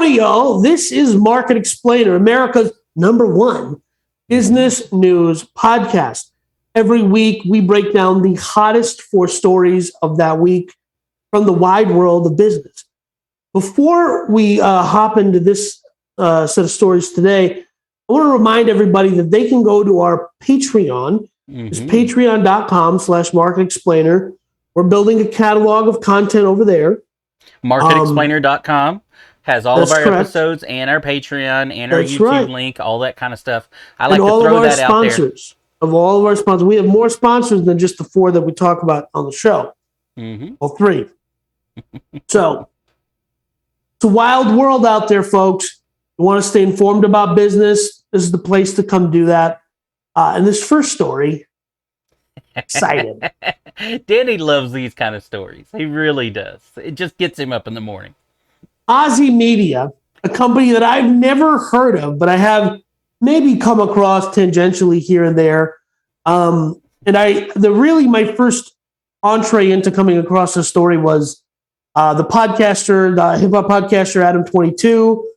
Howdy, y'all. This is Market Explainer, America's #1 business news podcast. Every week, we break down the hottest 4 stories of that week from the wide world of business. Before we hop into this set of stories today, I want to remind everybody that they can go to our Patreon. It's patreon.com/Market Explainer. We're building a catalog of content over there. MarketExplainer.com has all of our correct. episodes and our Patreon and our YouTube link, all that kind of stuff. I like and to all throw of our that sponsors, out there. Of all of our sponsors, we have more sponsors than just the 4 that we talk about on the show. Well, 3. So it's a wild world out there, folks. You want to stay informed about business, this is the place to come do that. And this first story, excited. Danny loves these kind of stories. He really does. It just gets him up in the morning. Ozzy Media, a company that I've never heard of, but I have maybe come across tangentially here and there. My first entree into coming across this story was the hip hop podcaster Adam 22,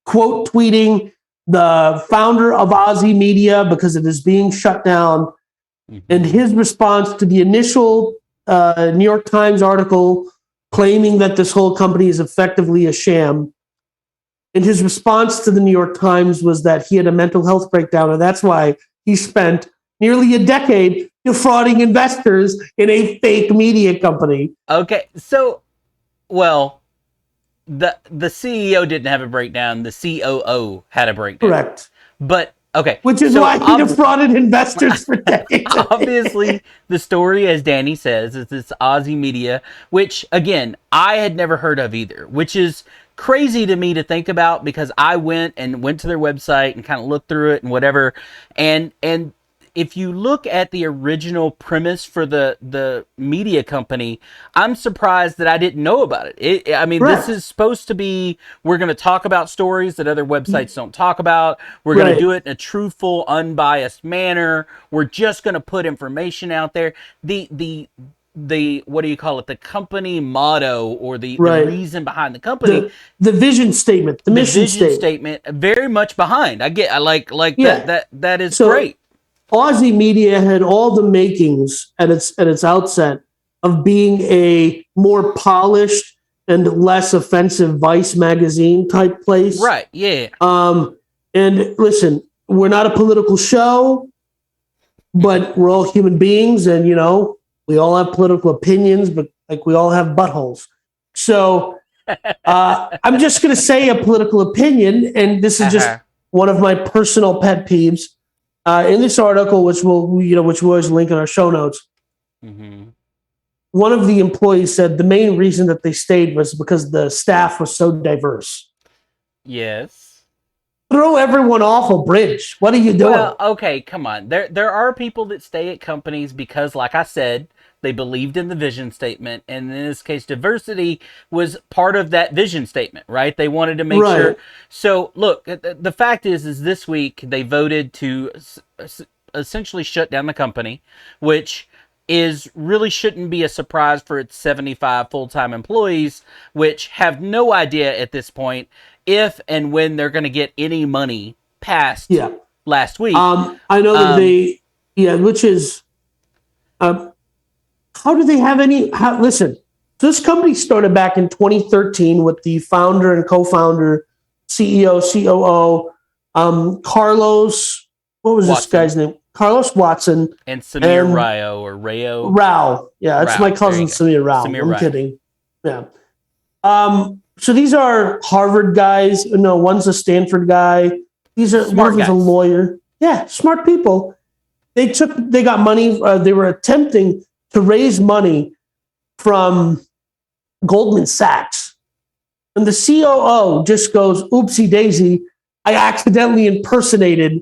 quote tweeting the founder of Aussie Media because it is being shut down. And his response to the initial New York Times article claiming that this whole company is effectively a sham. And his response to the New York Times was that he had a mental health breakdown, and that's why he spent nearly a decade defrauding investors in a fake media company. Okay, so, well, the CEO didn't have a breakdown. The COO had a breakdown. Correct. But, okay. Which is why he defrauded investors for decades. Obviously, the story, as Danny says, is this Aussie Media, which, again, I had never heard of either, which is crazy to me to think about because I went to their website and kind of looked through it and whatever. And if you look at the original premise for the media company, I'm surprised that I didn't know about it. This is supposed to be, we're going to talk about stories that other websites don't talk about. We're going to do it in a truthful, unbiased manner. We're just going to put information out there. The what do you call it? The company motto or the reason behind the company. The vision statement, the mission statement. Very much behind. I like that is great. Aussie Media had all the makings at its outset of being a more polished and less offensive Vice magazine type place. Right, yeah. And listen, we're not a political show, but we're all human beings, and we all have political opinions, but like we all have buttholes. So I'm just going to say a political opinion, and this is just one of my personal pet peeves. In this article, which we always link in our show notes, one of the employees said the main reason that they stayed was because the staff was so diverse. Yes. Throw everyone off a bridge. What are you doing? Well, okay, come on. There are people that stay at companies because, like I said, they believed in the vision statement, and in this case, diversity was part of that vision statement, right? They wanted to make sure. So, look, the fact is this week they voted to essentially shut down the company, which really shouldn't be a surprise for its 75 full-time employees, which have no idea at this point if and when they're going to get any money past last week. I know that which is. How do they have any? Listen, this company started back in 2013 with the founder and co-founder, CEO, COO, Carlos. What was this guy's name? Carlos Watson and Samir Rao. Rao. Yeah, it's my cousin Samir Rao. I'm kidding. Yeah. So these are Harvard guys. No, one's a Stanford guy. One was a lawyer. Yeah, smart people. They got money. They were attempting to raise money from Goldman Sachs. And the COO just goes, oopsie daisy, I accidentally impersonated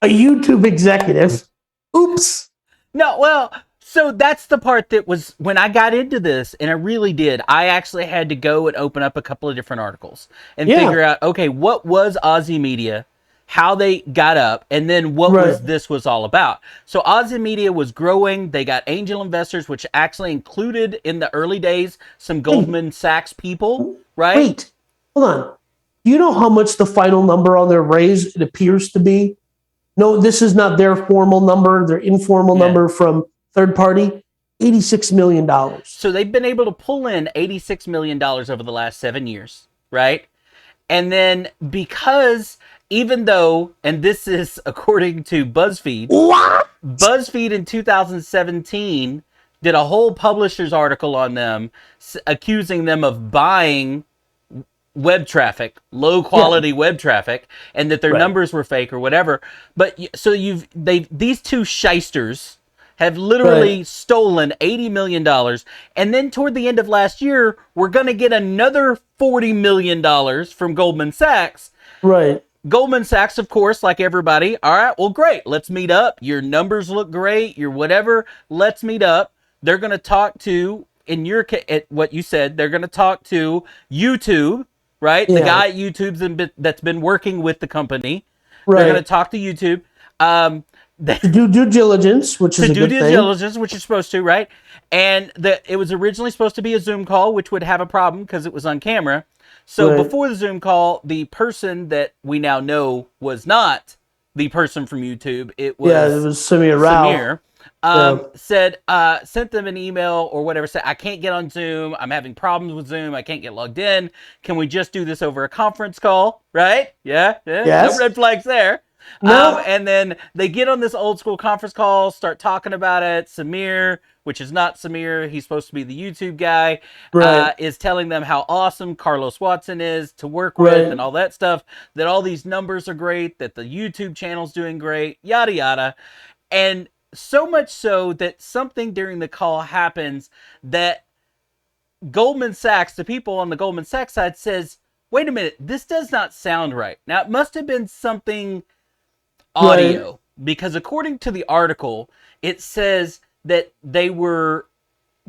a YouTube executive. Oops. No, well, so that's the part that was, when I got into this, and I really did, I actually had to go and open up a couple of different articles and figure out, okay, what was Aussie Media? How they got up, and then what was all about. So Aussie Media was growing. They got angel investors, which actually included in the early days some Goldman Sachs people, right? Wait, hold on. Do you know how much the final number on their raise it appears to be? No, this is not their formal number, their informal number from third party. $86 million. So they've been able to pull in $86 million over the last 7 years, right? And then because even though, and this is according to BuzzFeed, What? BuzzFeed in 2017 did a whole publisher's article on them, accusing them of buying web traffic, low quality web traffic, and that their numbers were fake or whatever. But so these two shysters have literally stolen $80 million. And then toward the end of last year, we're going to get another $40 million from Goldman Sachs. Right. Goldman Sachs, of course, like everybody. All right, well, great. Let's meet up. Your numbers look great. Your whatever. Let's meet up. They're going to talk to, in your what you said, they're going to talk to YouTube, right? The guy at YouTube that's been working with the company. Right. They're going to talk to YouTube. To do due diligence, which is a good thing. To do due diligence, which you're supposed to, right? And it was originally supposed to be a Zoom call, which would have a problem because it was on camera. So before the Zoom call, the person that we now know was not the person from YouTube. It was Samir Rao. Said, sent them an email or whatever, said, I can't get on Zoom. I'm having problems with Zoom. I can't get logged in. Can we just do this over a conference call? Right? Yeah. Yes. No red flags there. No. And then they get on this old school conference call, start talking about it. Samir, which is not Samir, he's supposed to be the YouTube guy, is telling them how awesome Carlos Watson is to work with and all that stuff, that all these numbers are great, that the YouTube channel's doing great, yada, yada. And so much so that something during the call happens that Goldman Sachs, the people on the Goldman Sachs side, says, wait a minute, this does not sound right. Now, it must have been something audio, because according to the article, it says that the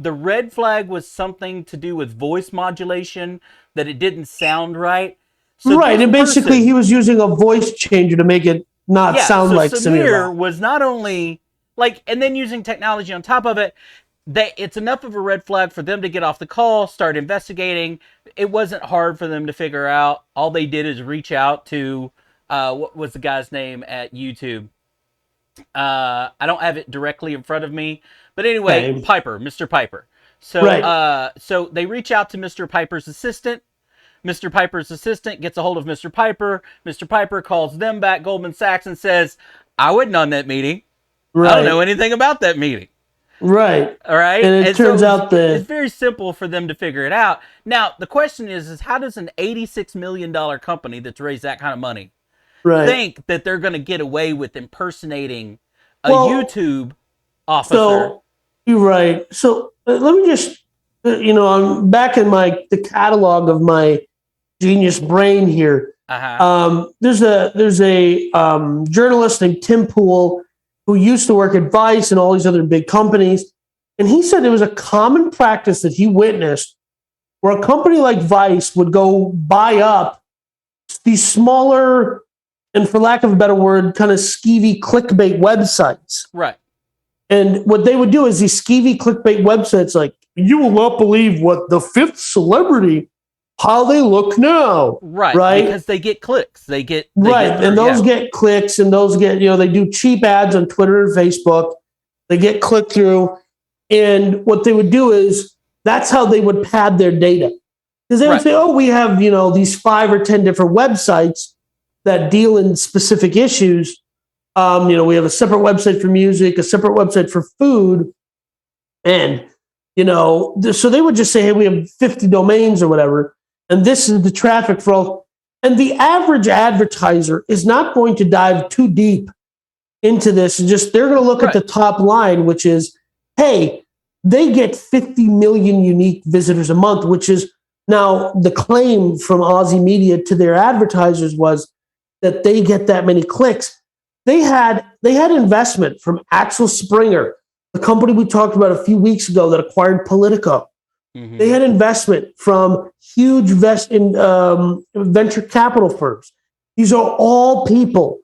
red flag was something to do with voice modulation, that it didn't sound right. So and basically he was using a voice changer to make it not sound like Samir was not only and then using technology on top of it, it's enough of a red flag for them to get off the call, start investigating. It wasn't hard for them to figure out. All they did is reach out to what was the guy's name at YouTube? I don't have it directly in front of me, but anyway, Mr. Piper. So, so they reach out to Mr. Piper's assistant. Mr. Piper's assistant gets a hold of Mr. Piper. Mr. Piper calls them back, Goldman Sachs, and says, I wasn't on that meeting. I don't know anything about that meeting. Right. All right. And it turns out that it's very simple for them to figure it out. Now, the question is how does an $86 million company that's raised that kind of money think that they're going to get away with impersonating a YouTube officer? So, you're right. So let me just, I'm back in the catalog of my genius brain here. There's a journalist named Tim Pool who used to work at Vice and all these other big companies. And he said it was a common practice that he witnessed where a company like Vice would go buy up these smaller, and for lack of a better word, kind of skeevy clickbait websites. Right. And what they would do is these skeevy clickbait websites, like, you will not believe what the fifth celebrity, how they look now. Right. Because they get clicks. They get and those get clicks, and those get, they do cheap ads on Twitter and Facebook. They get click through. And what they would do is that's how they would pad their data. Because they would say, we have, these 5 or 10 different websites that deal in specific issues. We have a separate website for music, a separate website for food. And, so they would just say, hey, we have 50 domains or whatever. And this is the traffic for all. And the average advertiser is not going to dive too deep into this. And they're going to look at the top line, which is, hey, they get 50 million unique visitors a month, which is now the claim from Aussie Media to their advertisers was that they get that many clicks. They had investment from Axel Springer, the company we talked about a few weeks ago that acquired Politico. Mm-hmm. They had investment from huge venture capital firms. These are all people,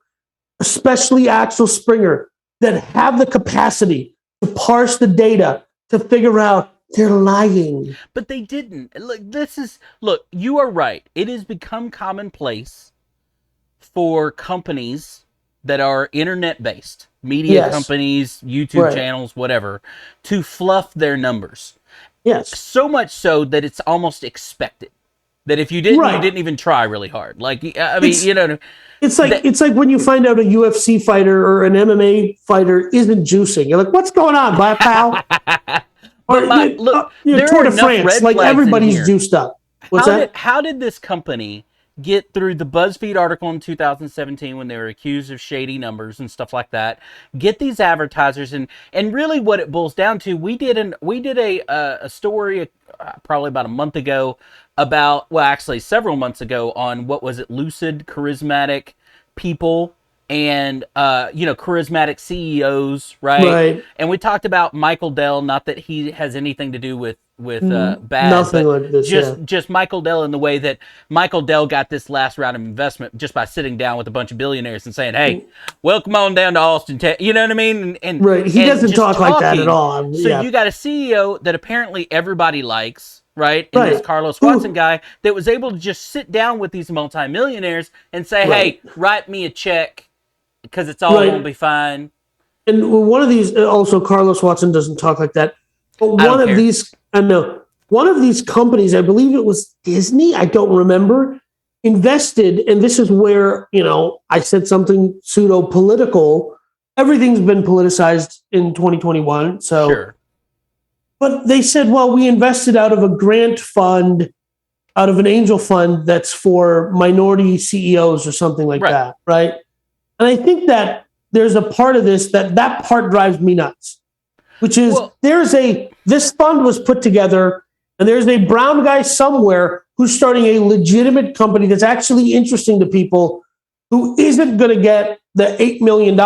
especially Axel Springer, that have the capacity to parse the data to figure out They're lying. But they didn't. Look, you are right. It has become commonplace for companies that are internet based, media Yes. companies, YouTube Right. channels, whatever, to fluff their numbers. Yes. So much so that it's almost expected. That if you didn't, you Right. didn't even try really hard. Like, I mean, It's you know, that, it's like when you find out a UFC fighter or an MMA fighter isn't juicing. You're like, what's going on, black pal? Or but look, there Tour are de enough France, red like flags in everybody's here. juiced up. What's that? How did this company get through the BuzzFeed article in 2017 when they were accused of shady numbers and stuff like that? Get these advertisers, and really what it boils down to, we did a story probably about a month ago about, well, actually several months ago, on what was it, lucid charismatic people and charismatic CEOs, right? Right. And we talked about Michael Dell, not that he has anything to do with bad, Nothing but like this. Yeah. just Michael Dell, in the way that Michael Dell got this last round of investment just by sitting down with a bunch of billionaires and saying, "Hey, welcome on down to Austin." You know what I mean? Right. He And doesn't just talk like that at talking. all. So Yeah. you got a CEO that apparently everybody likes, right? And this Right. Carlos Watson Who? guy that was able to just sit down with these multimillionaires and say, Right. "Hey, write me a check because it's all gonna Right. be fine." And one of these, also Carlos Watson doesn't talk like that. But I don't one of care. these, I know, one of these companies, I believe it was Disney, I don't remember, invested, and this is where, I said something pseudo political. Everything's been politicized in 2021. So, Sure. but they said, well, we invested out of a grant fund, out of an angel fund that's for minority CEOs or something like Right. that. Right. And I think that there's a part of this that part drives me nuts, which is Well, this fund was put together and there's a brown guy somewhere who's starting a legitimate company that's actually interesting to people, who isn't going to get the $8 million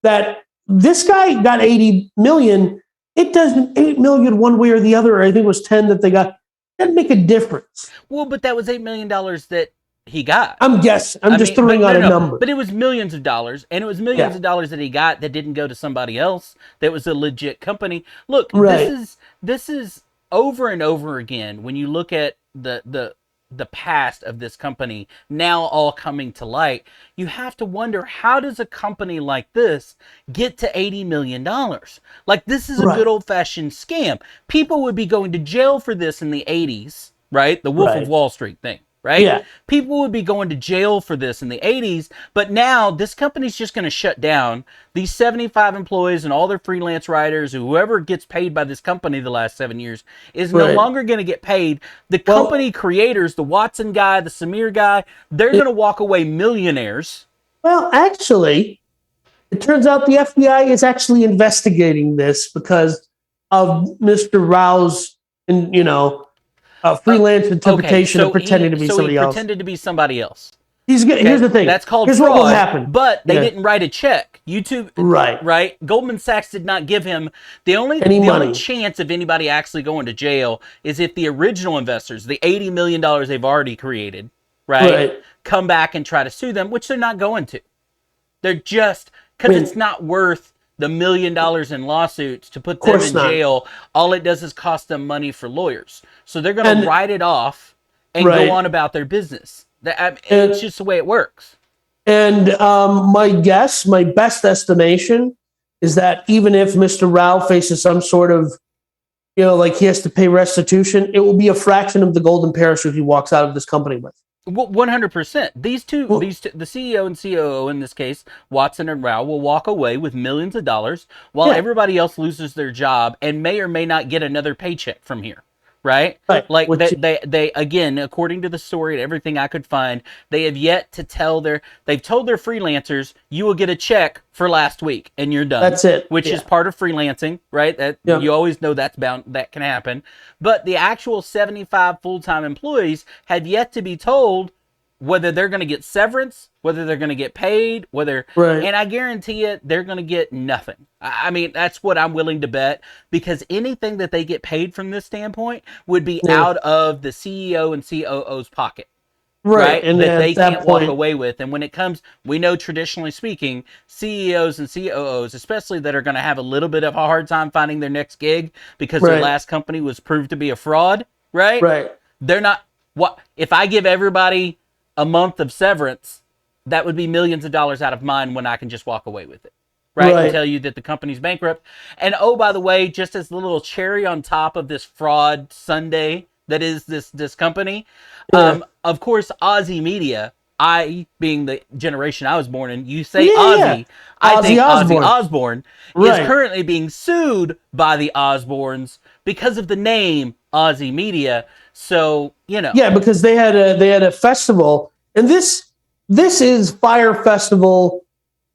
that this guy got. 80 million. It doesn't, 8 million one way or the other. I think it was 10 that they got. Doesn't make a difference. well, but that was $8 million that he got. I'm guessing. I'm just throwing out a number. But it was millions of dollars, and it was millions Yeah. of dollars that he got that didn't go to somebody else. That was a legit company. Look, Right. this is over and over again when you look at the past of this company now all coming to light. You have to wonder, how does a company like this get to $80 million? Like, this is a Right. good old fashioned scam. People would be going to jail for this in the 80s, right? The Wolf Right. of Wall Street thing. Right? Yeah. People would be going to jail for this in the 80s, but now this company's just going to shut down. These 75 employees and all their freelance writers, whoever gets paid by this company the last 7 years, is no Right. longer going to get paid. The Well- company creators, the Watson guy, the Samir guy, they're going to walk away millionaires. Well, actually, it turns out the FBI is actually investigating this because of Mr. Rao's, and freelance interpretation of pretending to be somebody he else. pretended to be somebody else. Here's the thing. That's called Here's fraud. what will happen. But they Yeah. didn't write a check. YouTube, Right. Right? Goldman Sachs did not give him the only money. chance of anybody actually going to jail is if the original investors, the $80 million they've already created, right, come back and try to sue them, which they're not going to. They're just, because it's not worth the $1 million in lawsuits to put them in jail. All it does is cost them money for lawyers. So they're going to write it off and go on about their business. It's just the way it works. And my best estimation is that even if Mr. Rao faces some sort of, like he has to pay restitution, it will be a fraction of the golden parachute he walks out of this company with. Well, 100%. These two, the CEO and COO in this case, Watson and Rao, will walk away with millions of dollars while everybody else loses their job and may or may not get another paycheck from here. Right? Like, they again, according to the story and everything I could find, they have yet to they've told their freelancers, you will get a check for last week and you're done. That's it. Which is part of freelancing, right? You always know that can happen. But the actual 75 full-time employees have yet to be told whether they're going to get severance, whether they're going to get paid, and I guarantee you they're going to get nothing. I mean, that's what I'm willing to bet, because anything that they get paid from this standpoint would be out of the CEO and COO's pocket. Right. And That at they that can't walk point, away with. And when it comes, we know traditionally speaking, CEOs and COOs, especially that are going to have a little bit of a hard time finding their next gig because their right, last company was proved to be a fraud, right? right, They're not, what, if I give everybody a month of severance, that would be millions of dollars out of mine when I can just walk away with it. Right? And right. tell you that the company's bankrupt. And oh, by the way, just as the little cherry on top of this fraud Sunday that is this company, Yeah. of course, Aussie Media, I being the generation I was born in, you say Yeah, yeah. Ozzy, I Ozzy think Ozzy Osbourne. Osbourne is Right. currently being sued by the Osbournes because of the name Aussie Media. So, Yeah, because they had a festival, and this is Fire Festival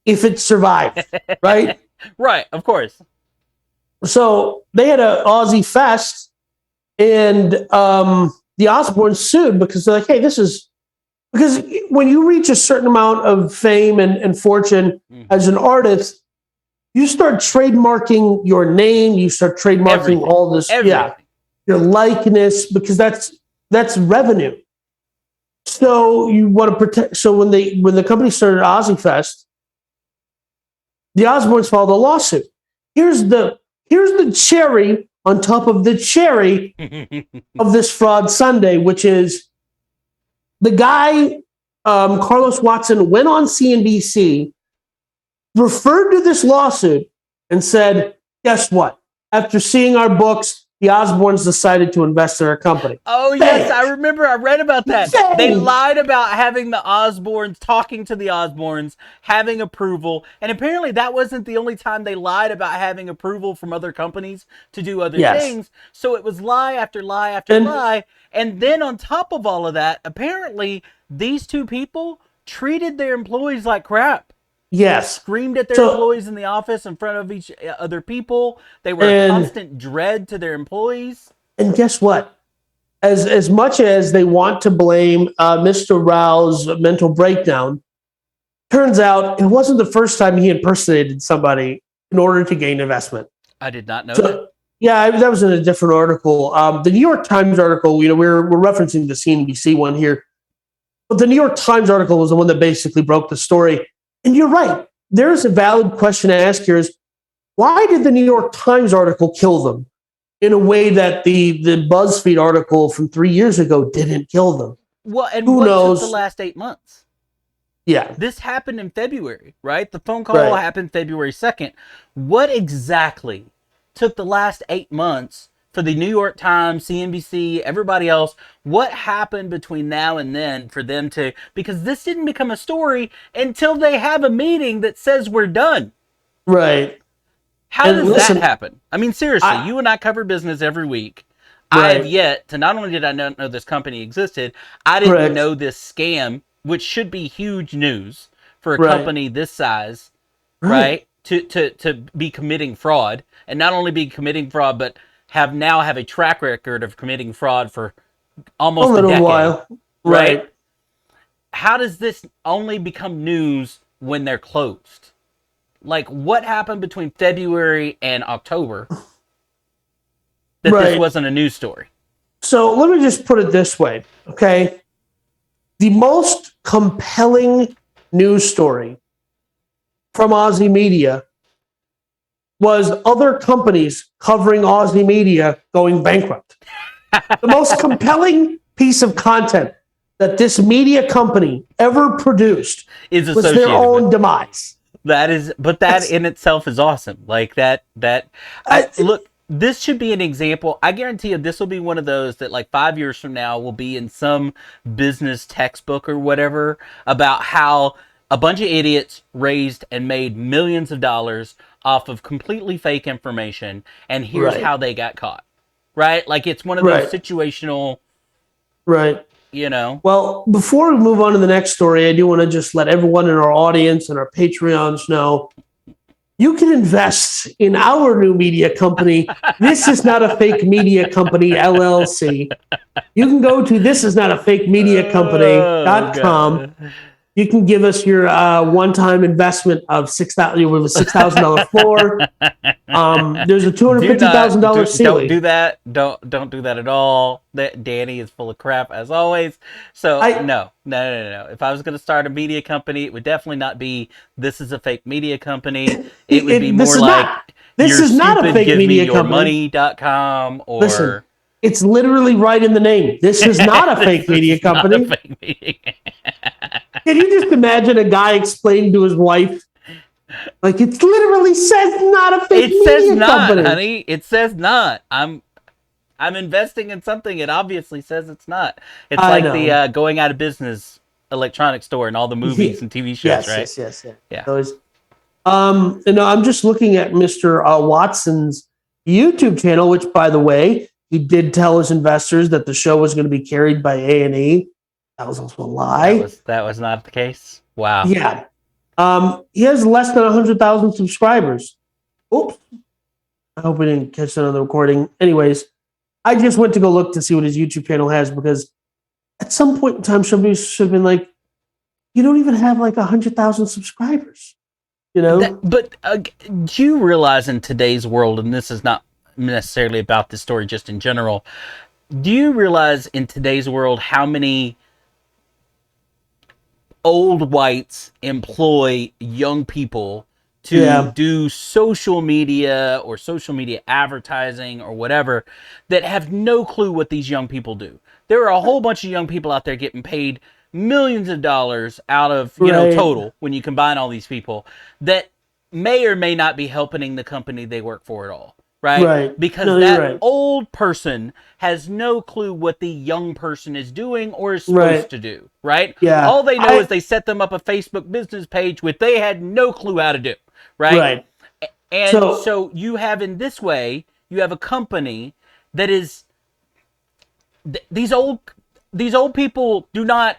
if it survived, right? right, of course. So they had a Aussie Fest, and the Osbournes sued because they're like, hey, this is because when you reach a certain amount of fame and fortune as an artist, you start trademarking your name, you start trademarking Everything. all this, Everything. your likeness, because that's revenue. So you want to protect. So when the company started Ozzy Fest, the Osbournes filed a lawsuit. Here's the cherry on top of the cherry of this fraud Sunday, which is the guy Carlos Watson went on CNBC, referred to this lawsuit, and said, "Guess what? After seeing our books, the Osbournes decided to invest in our company." Oh, yes, I remember. I read about that. They lied about having the Osbournes, talking to the Osbournes, having approval. And apparently that wasn't the only time they lied about having approval from other companies to do other things. So it was lie after lie after lie. And then on top of all of that, apparently these two people treated their employees like crap. Yes. Screamed at their employees in the office in front of each other people. They were a constant dread to their employees. And guess what? As much as they want to blame Mr. Rao's mental breakdown, turns out it wasn't the first time he impersonated somebody in order to gain investment. I did not know that. Yeah, that was in a different article. The New York Times article, we're referencing the CNBC one here, but the New York Times article was the one that basically broke the story. And you're right. There's a valid question to ask here is, why did the New York Times article kill them in a way that the BuzzFeed article from 3 years ago didn't kill them? Well, and who knows? Took the last 8 months? Yeah. This happened in February, right? The phone call happened February 2nd. What exactly took the last 8 months for the New York Times, CNBC, everybody else? What happened between now and then for them to, because this didn't become a story until they have a meeting that says we're done. Right. How does that happen? I mean, seriously, you and I cover business every week. I have yet to, not only did I not know this company existed, I didn't know this scam, which should be huge news for a company this size, right? To be committing fraud, and not only be committing fraud, but have a track record of committing fraud for almost a decade. While. Right. How does this only become news when they're closed? Like, what happened between February and October that this wasn't a news story? So let me just put it this way, okay? The most compelling news story from Aussie Media was other companies covering Aussie Media going bankrupt. The most compelling piece of content that this media company ever produced was their own demise. That in itself is awesome. Like look, this should be an example. I guarantee you this will be one of those that like 5 years from now will be in some business textbook or whatever about how a bunch of idiots raised and made millions of dollars off of completely fake information, and here's how they got caught. Right? Like it's one of those situational. Right. Well, before we move on to the next story, I do want to just let everyone in our audience and our Patreons know you can invest in our new media company. This is not a fake media company, LLC. You can go to thisisnotafakemediacompany.com You can give us your one-time investment of $6,000 with a $6,000 floor. There's a $250,000 don't ceiling. do that. Don't do that at all. That Danny is full of crap as always. So no. If I was going to start a media company, it would definitely not be "This is a fake media company." It would be more like This "You're is not a stupid, fake give me media your company. money.com" Listen, or it's literally right in the name. This is not a fake media company. Not a fake media. Can you just imagine a guy explaining to his wife, like, it literally says not a fake It says media not, company. honey. It says not. I'm investing in something. It obviously says it's not. It's I like know. the going out of business electronics store and all the movies and TV shows, right? Yes. Yeah. Those, I'm just looking at Mr. Watson's YouTube channel, which, by the way, he did tell his investors that the show was going to be carried by A&E. That was also a lie. That was not the case. Wow. Yeah. He has less than 100,000 subscribers. Oops. I hope we didn't catch that on the recording. Anyways, I just went to go look to see what his YouTube channel has because at some point in time, somebody should have been like, you don't even have like 100,000 subscribers. You know? But do you realize in today's world, and this is not necessarily about this story, just in general, do you realize in today's world how many old whites employ young people to do social media or social media advertising or whatever that have no clue what these young people do? There are a whole bunch of young people out there getting paid millions of dollars out of, total, when you combine all these people, that may or may not be helping the company they work for at all. Right? Because that old person has no clue what the young person is doing or is supposed to do. Right? Yeah. All they know is they set them up a Facebook business page, which they had no clue how to do. Right? And so you have, in this way, you have a company that is these old people do not.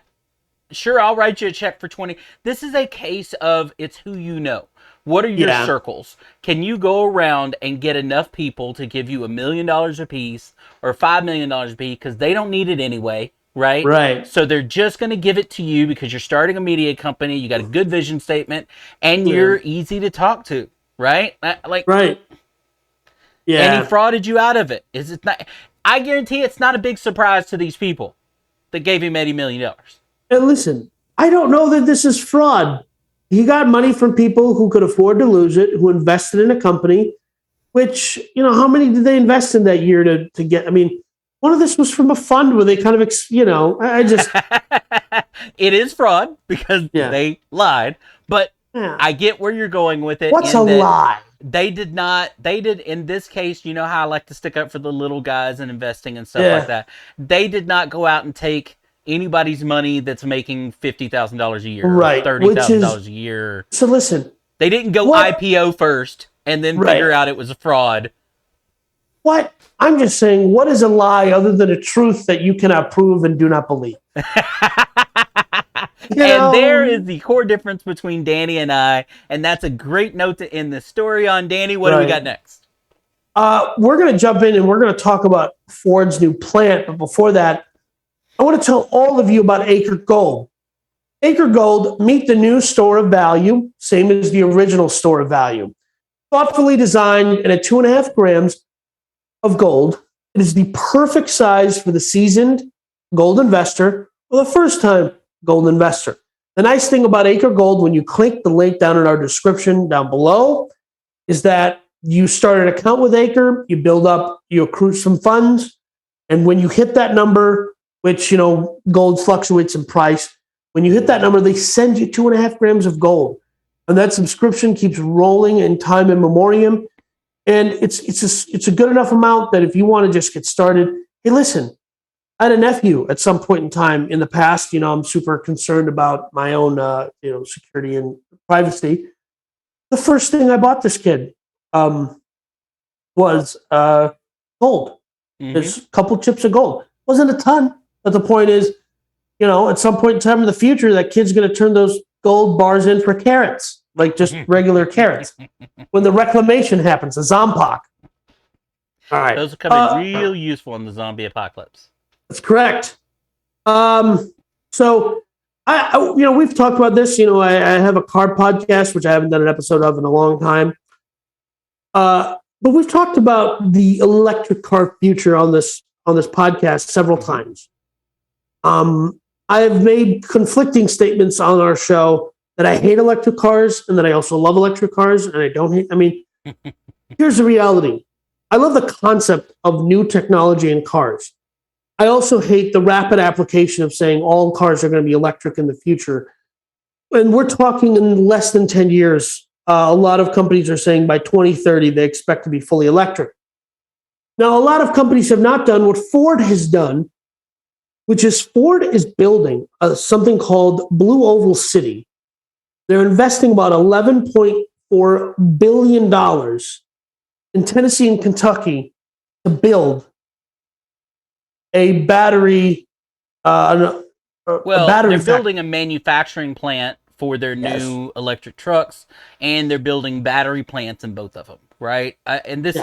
Sure, I'll write you a check for 20. This is a case of it's who you know. What are your circles? Can you go around and get enough people to give you $1 million a piece or $5 million a piece because they don't need it anyway, right? Right. So they're just going to give it to you because you're starting a media company. You got a good vision statement, and you're easy to talk to, right? Right. Yeah. And he frauded you out of it. Is it not? I guarantee it's not a big surprise to these people that gave him $80 million. And listen, I don't know that this is fraud. He got money from people who could afford to lose it, who invested in a company, which, how many did they invest in that year to get? I mean, one of this was from a fund where they kind of, I just. It is fraud because they lied, but I get where you're going with it. What's a lie? They did in this case, you know how I like to stick up for the little guys and investing and stuff like that. They did not go out and take anybody's money that's making $50,000 a year, right? $30,000 a year. So listen, they didn't go IPO first and then figure out it was a fraud. What? I'm just saying, what is a lie other than a truth that you cannot prove and do not believe? And there is the core difference between Danny and I, and that's a great note to end this story on. Danny, what do we got next? We're going to jump in and we're going to talk about Ford's new plant, but before that, I want to tell all of you about Acre Gold. Acre Gold, meet the new store of value, same as the original store of value. Thoughtfully designed and at 2.5 grams of gold. It is the perfect size for the seasoned gold investor or the first-time gold investor. The nice thing about Acre Gold, when you click the link down in our description down below, is that you start an account with Acre, you build up, you accrue some funds, and when you hit that number, which, gold fluctuates in price, when you hit that number, they send you 2.5 grams of gold. And that subscription keeps rolling in time and memoriam. And it's a good enough amount that if you want to just get started, hey, listen, I had a nephew at some point in time in the past. I'm super concerned about my own, security and privacy. The first thing I bought this kid was gold. There's a couple chips of gold. Wasn't a ton, but the point is, at some point in time in the future, that kid's going to turn those gold bars in for carrots, like just regular carrots. When the reclamation happens, the Zompoc. All right. Those are coming real useful in the zombie apocalypse. That's correct. So We've talked about this. I have a car podcast, which I haven't done an episode of in a long time. But we've talked about the electric car future on this podcast several times. I have made conflicting statements on our show that I hate electric cars and that I also love electric cars, and I don't hate. I mean, here's the reality. I love the concept of new technology in cars. I also hate the rapid application of saying all cars are going to be electric in the future. And we're talking in less than 10 years. A lot of companies are saying by 2030 they expect to be fully electric. Now, a lot of companies have not done what Ford has done, which is Ford is building something called Blue Oval City. They're investing about $11.4 billion in Tennessee and Kentucky to build a battery. Well, battery they're building a manufacturing plant for their new electric trucks, and they're building battery plants in both of them, right? And this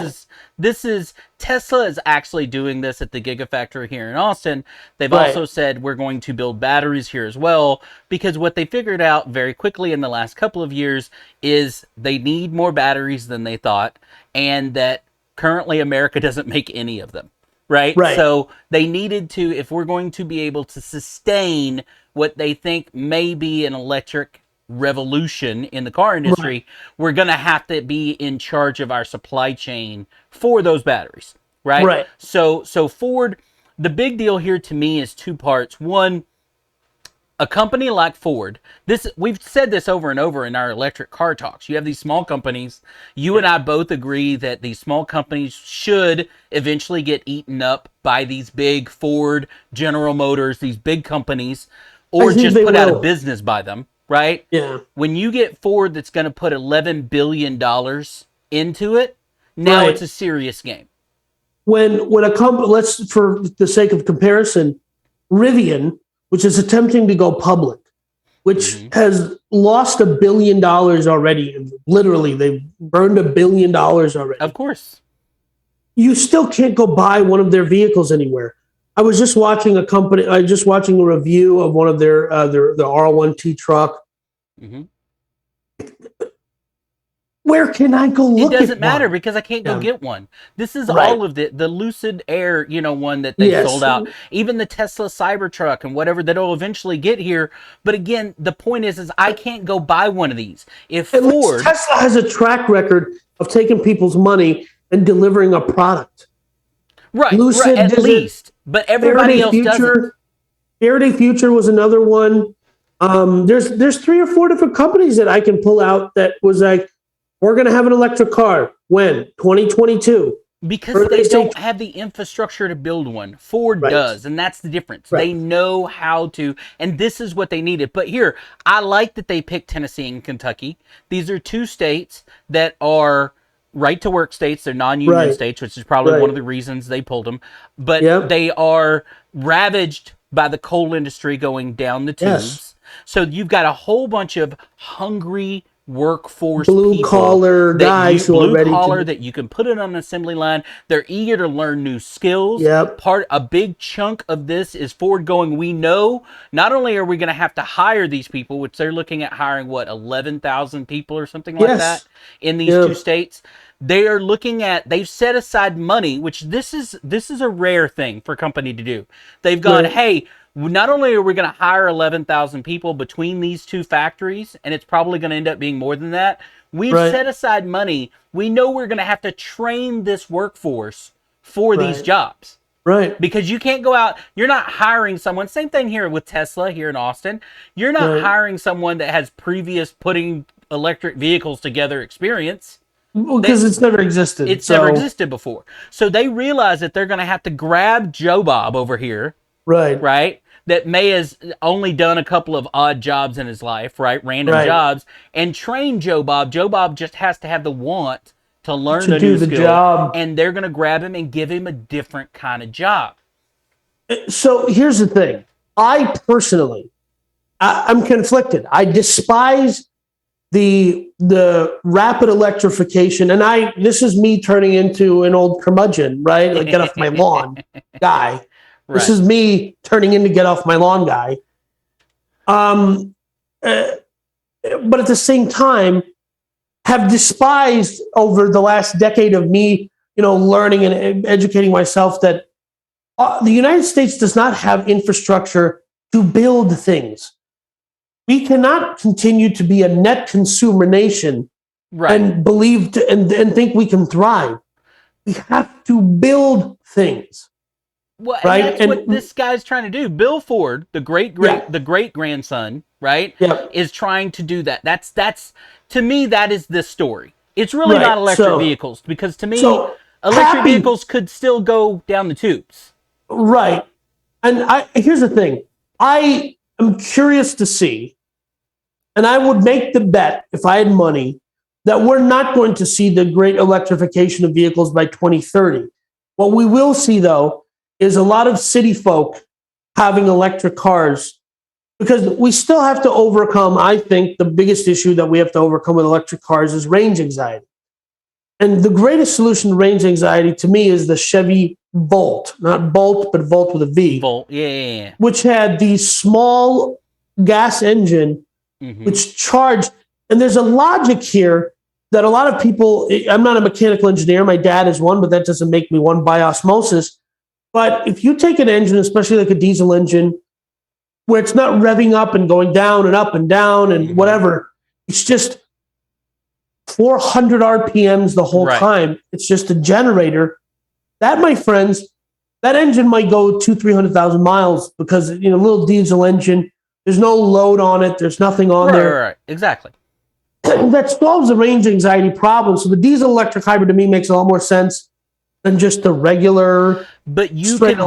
is Tesla is actually doing this at the Gigafactory here in Austin. They've also said we're going to build batteries here as well, because what they figured out very quickly in the last couple of years is they need more batteries than they thought, and that currently America doesn't make any of them. Right? So they needed to, if we're going to be able to sustain what they think may be an electric revolution in the car industry, we're going to have to be in charge of our supply chain for those batteries. Right? So Ford, the big deal here to me is two parts. One, a company like Ford, we've said this over and over in our electric car talks. You have these small companies. You and I both agree that these small companies should eventually get eaten up by these big Ford, General Motors, these big companies, or just put out of business by them, right? Yeah. When you get Ford that's going to put $11 billion into it, now it's a serious game. When a company, let's, for the sake of comparison, Rivian, which is attempting to go public, which has lost $1 billion already. Literally, they've burned $1 billion already. Of course. You still can't go buy one of their vehicles anywhere. I was just watching a review of one of their R1T truck. Mm-hmm. Where can I go look at one? It doesn't matter because I can't go get one. This is all of the Lucid Air, one that they sold out. Even the Tesla Cybertruck and whatever that'll eventually get here. But again, the point is I can't go buy one of these. If at least Tesla has a track record of taking people's money and delivering a product. Lucid at least. But everybody else doesn't. Faraday Future was another one. There's 3 or 4 different companies that I can pull out that was like, we're going to have an electric car. When? 2022. Because they don't have the infrastructure to build one. Ford does, and that's the difference. They know how to, and this is what they needed. But here, I like that they picked Tennessee and Kentucky. These are 2 states that are right-to-work states. They're non-union states, which is probably one of the reasons they pulled them. But they are ravaged by the coal industry going down the tubes. So you've got a whole bunch of hungry workforce blue collar guys who are ready to that you can put it on an assembly line. They're eager to learn new skills. A big chunk of this is Ford going, we know not only are we going to have to hire these people, which they're looking at hiring 11,000 people or something like that in these 2 states. They are looking at, they've set aside money, which this is a rare thing for a company to do. They've gone, hey, not only are we going to hire 11,000 people between these 2 factories, and it's probably going to end up being more than that, we've set aside money. We know we're going to have to train this workforce for these jobs. Because you can't go out, you're not hiring someone, same thing here with Tesla here in Austin. You're not hiring someone that has previous putting electric vehicles together experience. Because it's never existed. It's never existed before. So they realize that they're going to have to grab Joe Bob over here. Right? That may has only done a couple of odd jobs in his life, random jobs, and train Joe Bob. Joe Bob just has to have the want to learn a new skill, job. And they're going to grab him and give him a different kind of job. So here's the thing. I personally, I'm conflicted. I despise the rapid electrification, and this is me turning into an old curmudgeon, right? Like get off my lawn guy. This is me turning into get off my lawn guy. um, uh, but at the same time, have despised over the last decade of me, learning and educating myself that the United States does not have infrastructure to build things. We cannot continue to be a net consumer nation and believe and think we can thrive. We have to build things. Well, and right? that's what this guy's trying to do. Bill Ford, the great grandson, right, is trying to do that. That's to me, that is this story. It's really not electric vehicles, because to me, electric vehicles could still go down the tubes. Right. And here's the thing. I am curious to see, and I would make the bet if I had money, that we're not going to see the great electrification of vehicles by 2030. What we will see, though, is a lot of city folk having electric cars, because we still have to overcome, I think, the biggest issue that we have to overcome with electric cars is range anxiety. And the greatest solution to range anxiety to me is the Chevy Volt, not Bolt, but Volt with a V. Volt, yeah. Which had the small gas engine, which charged. And there's a logic here that a lot of people, I'm not a mechanical engineer, my dad is one, but that doesn't make me one by osmosis. But if you take an engine, especially like a diesel engine, where it's not revving up and going down and up and down and whatever, it's just 400 RPMs the whole time. It's just a generator. That, my friends, that engine might go 200,000-300,000 miles because, little diesel engine, there's no load on it. There's nothing on there. Right, exactly. That solves the range anxiety problem. So the diesel electric hybrid to me makes a lot more sense than just the regular. But you could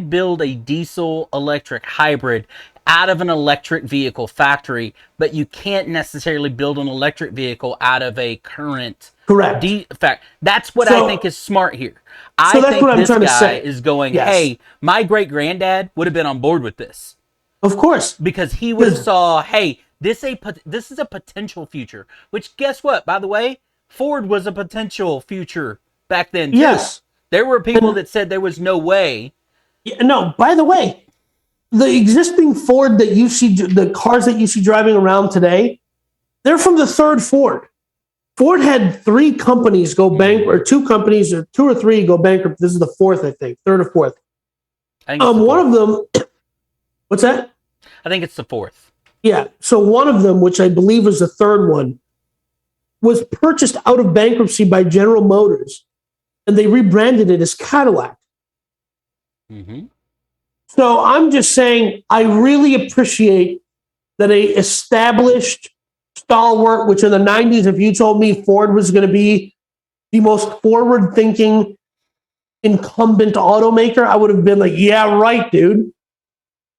build a diesel electric hybrid out of an electric vehicle factory, but you can't necessarily build an electric vehicle out of a current. Correct. That's what I think is smart here. I think this guy is going, hey, my great granddad would have been on board with this. Of course. Because he would have saw, hey, this is a potential future. Which, guess what? By the way, Ford was a potential future back then too. Yes. There were people that said there was no way. No, by the way, the existing Ford that you see, the cars that you see driving around today, they're from the third Ford. Ford had 3 companies go bankrupt, or 2 companies, or 2 or 3 go bankrupt. This is the 4th, I think, 3rd or 4th. One of them, what's that? I think it's the 4th. Yeah. So one of them, which I believe was the 3rd one, was purchased out of bankruptcy by General Motors, and they rebranded it as Cadillac. So I'm just saying, I really appreciate that a established stalwart, which in the 90s, if you told me Ford was going to be the most forward-thinking incumbent automaker, I would have been like, yeah, right, dude.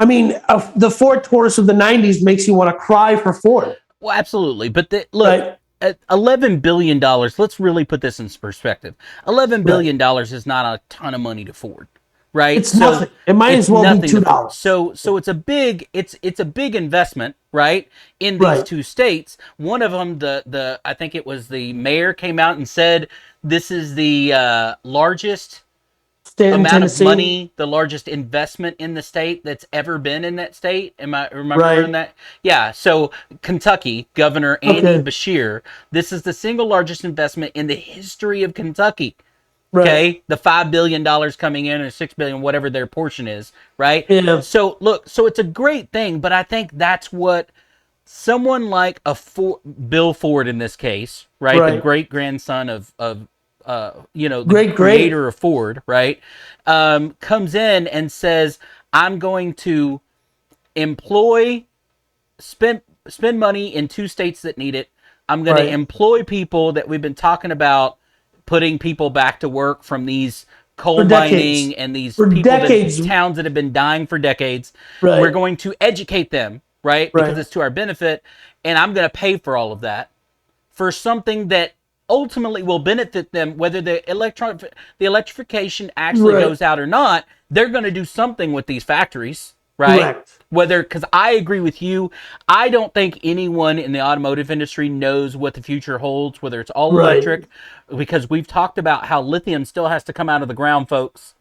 I mean, the Ford Taurus of the 90s makes you want to cry for Ford. Well, absolutely. But look, at $11 billion, let's really put this in perspective. $11 billion is not a ton of money to Ford. Right, it's nothing. It might as well be $2. So it's a big investment, right? In these 2 states. One of them, the I think it was the mayor came out and said this is the largest amount of money, the largest investment in the state that's ever been in that state. Am I remembering that? Yeah. So Kentucky Governor Andy Beshear, this is the single largest investment in the history of Kentucky. Okay, the $5 billion coming in, or $6 billion, whatever their portion is, right? Yeah. So look, so it's a great thing, but I think that's what someone like Bill Ford in this case, right? The great grandson of the creator of Ford, right? Comes in and says, "I'm going to spend money in 2 states that need it. I'm going to employ people that we've been talking about." Putting people back to work from these coal mining and these towns that have been dying for decades. We're going to educate them, right? Because it's to our benefit. And I'm going to pay for all of that for something that ultimately will benefit them, whether the electrification actually goes out or not. They're going to do something with these factories, right? Because I agree with you, I don't think anyone in the automotive industry knows what the future holds, whether it's all electric, because we've talked about how lithium still has to come out of the ground, folks.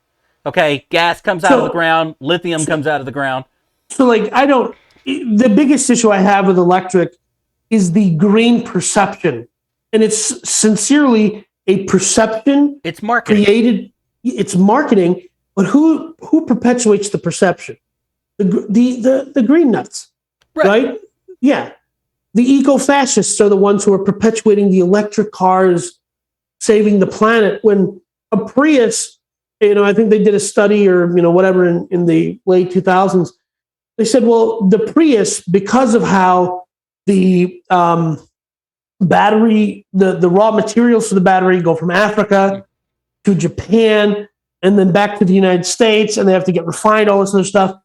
Okay, gas comes out of the ground, lithium comes out of the ground. So like I don't. The biggest issue I have with electric is the green perception, and it's sincerely a perception It's marketing. created. It's marketing, but who perpetuates the perception? The green nuts, right? Yeah, the eco fascists are the ones who are perpetuating the electric cars, saving the planet. When a Prius, I think they did a study or whatever in the late 2000s. They said, well, the Prius, because of how the battery, the raw materials for the battery go from Africa to Japan and then back to the United States, and they have to get refined, all this other stuff.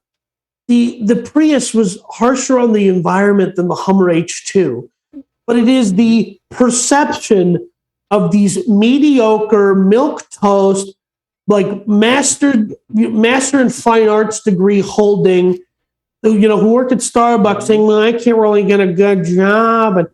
The Prius was harsher on the environment than the Hummer H2, but it is the perception of these mediocre milk toast, like master in fine arts degree holding, who work at Starbucks saying, well, I can't really get a good job. And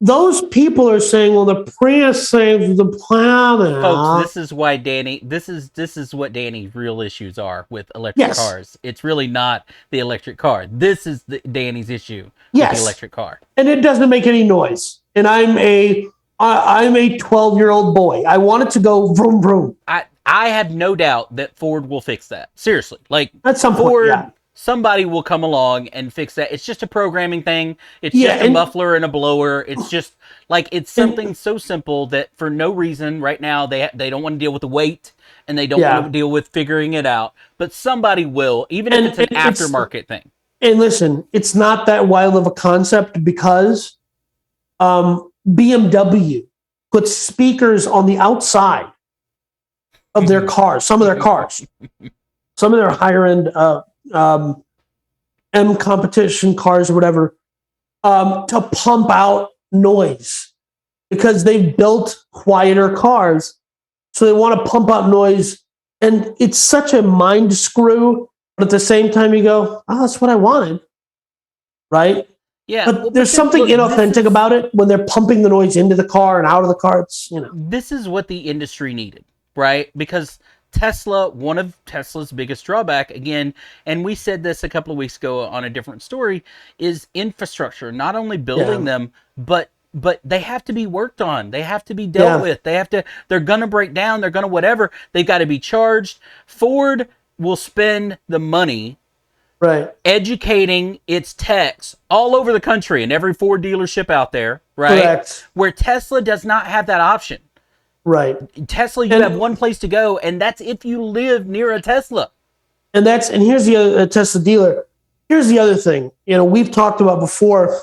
those people are saying, well, the Prius saves the planet. Folks, this is why Danny. This is what Danny's real issues are with electric cars. It's really not the electric car. This is Danny's issue with the electric car, and it doesn't make any noise. And I'm a 12-year-old boy. I want it to go vroom vroom. I have no doubt that Ford will fix that. Seriously, like at some Ford, point, yeah. Somebody will come along and fix that. It's just a programming thing. It's just a muffler and a blower. It's just like it's something so simple that for no reason right now they don't want to deal with the weight and they don't want to deal with figuring it out. But somebody will, even if it's an aftermarket thing. And listen, it's not that wild of a concept because BMW puts speakers on the outside of their cars. Some of their cars, some of their higher end. M competition cars or whatever, to pump out noise because they've built quieter cars. So they want to pump out noise. And it's such a mind screw. But at the same time, you go, oh, that's what I wanted. Right? Yeah. But there's something inauthentic about it when they're pumping the noise into the car and out of the car. It's, This is what the industry needed, right? Because Tesla, one of Tesla's biggest drawback, again, and we said this a couple of weeks ago on a different story, is infrastructure. Not only building them, but they have to be worked on. They have to be dealt with. They're gonna break down. They're gonna whatever. They've got to be charged. Ford will spend the money educating its techs all over the country and every Ford dealership out there, right? Correct. Where Tesla does not have that option. Right. Tesla, you have one place to go, and that's if you live near a Tesla. And here's the other Tesla dealer. Here's the other thing. we've talked about before.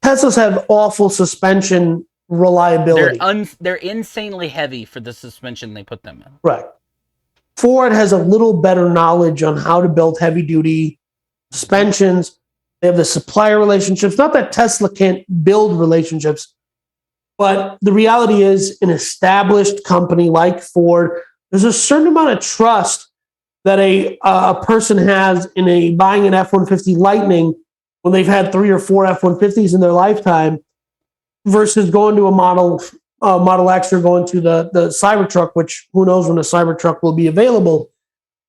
Teslas have awful suspension reliability. They're insanely heavy for the suspension they put them in. Right. Ford has a little better knowledge on how to build heavy duty suspensions. They have the supplier relationships. Not that Tesla can't build relationships. But the reality is, an established company like Ford, there's a certain amount of trust that a person has in buying an F-150 Lightning when they've had 3 or 4 F-150s in their lifetime, versus going to a Model X or going to the Cybertruck, which who knows when a Cybertruck will be available.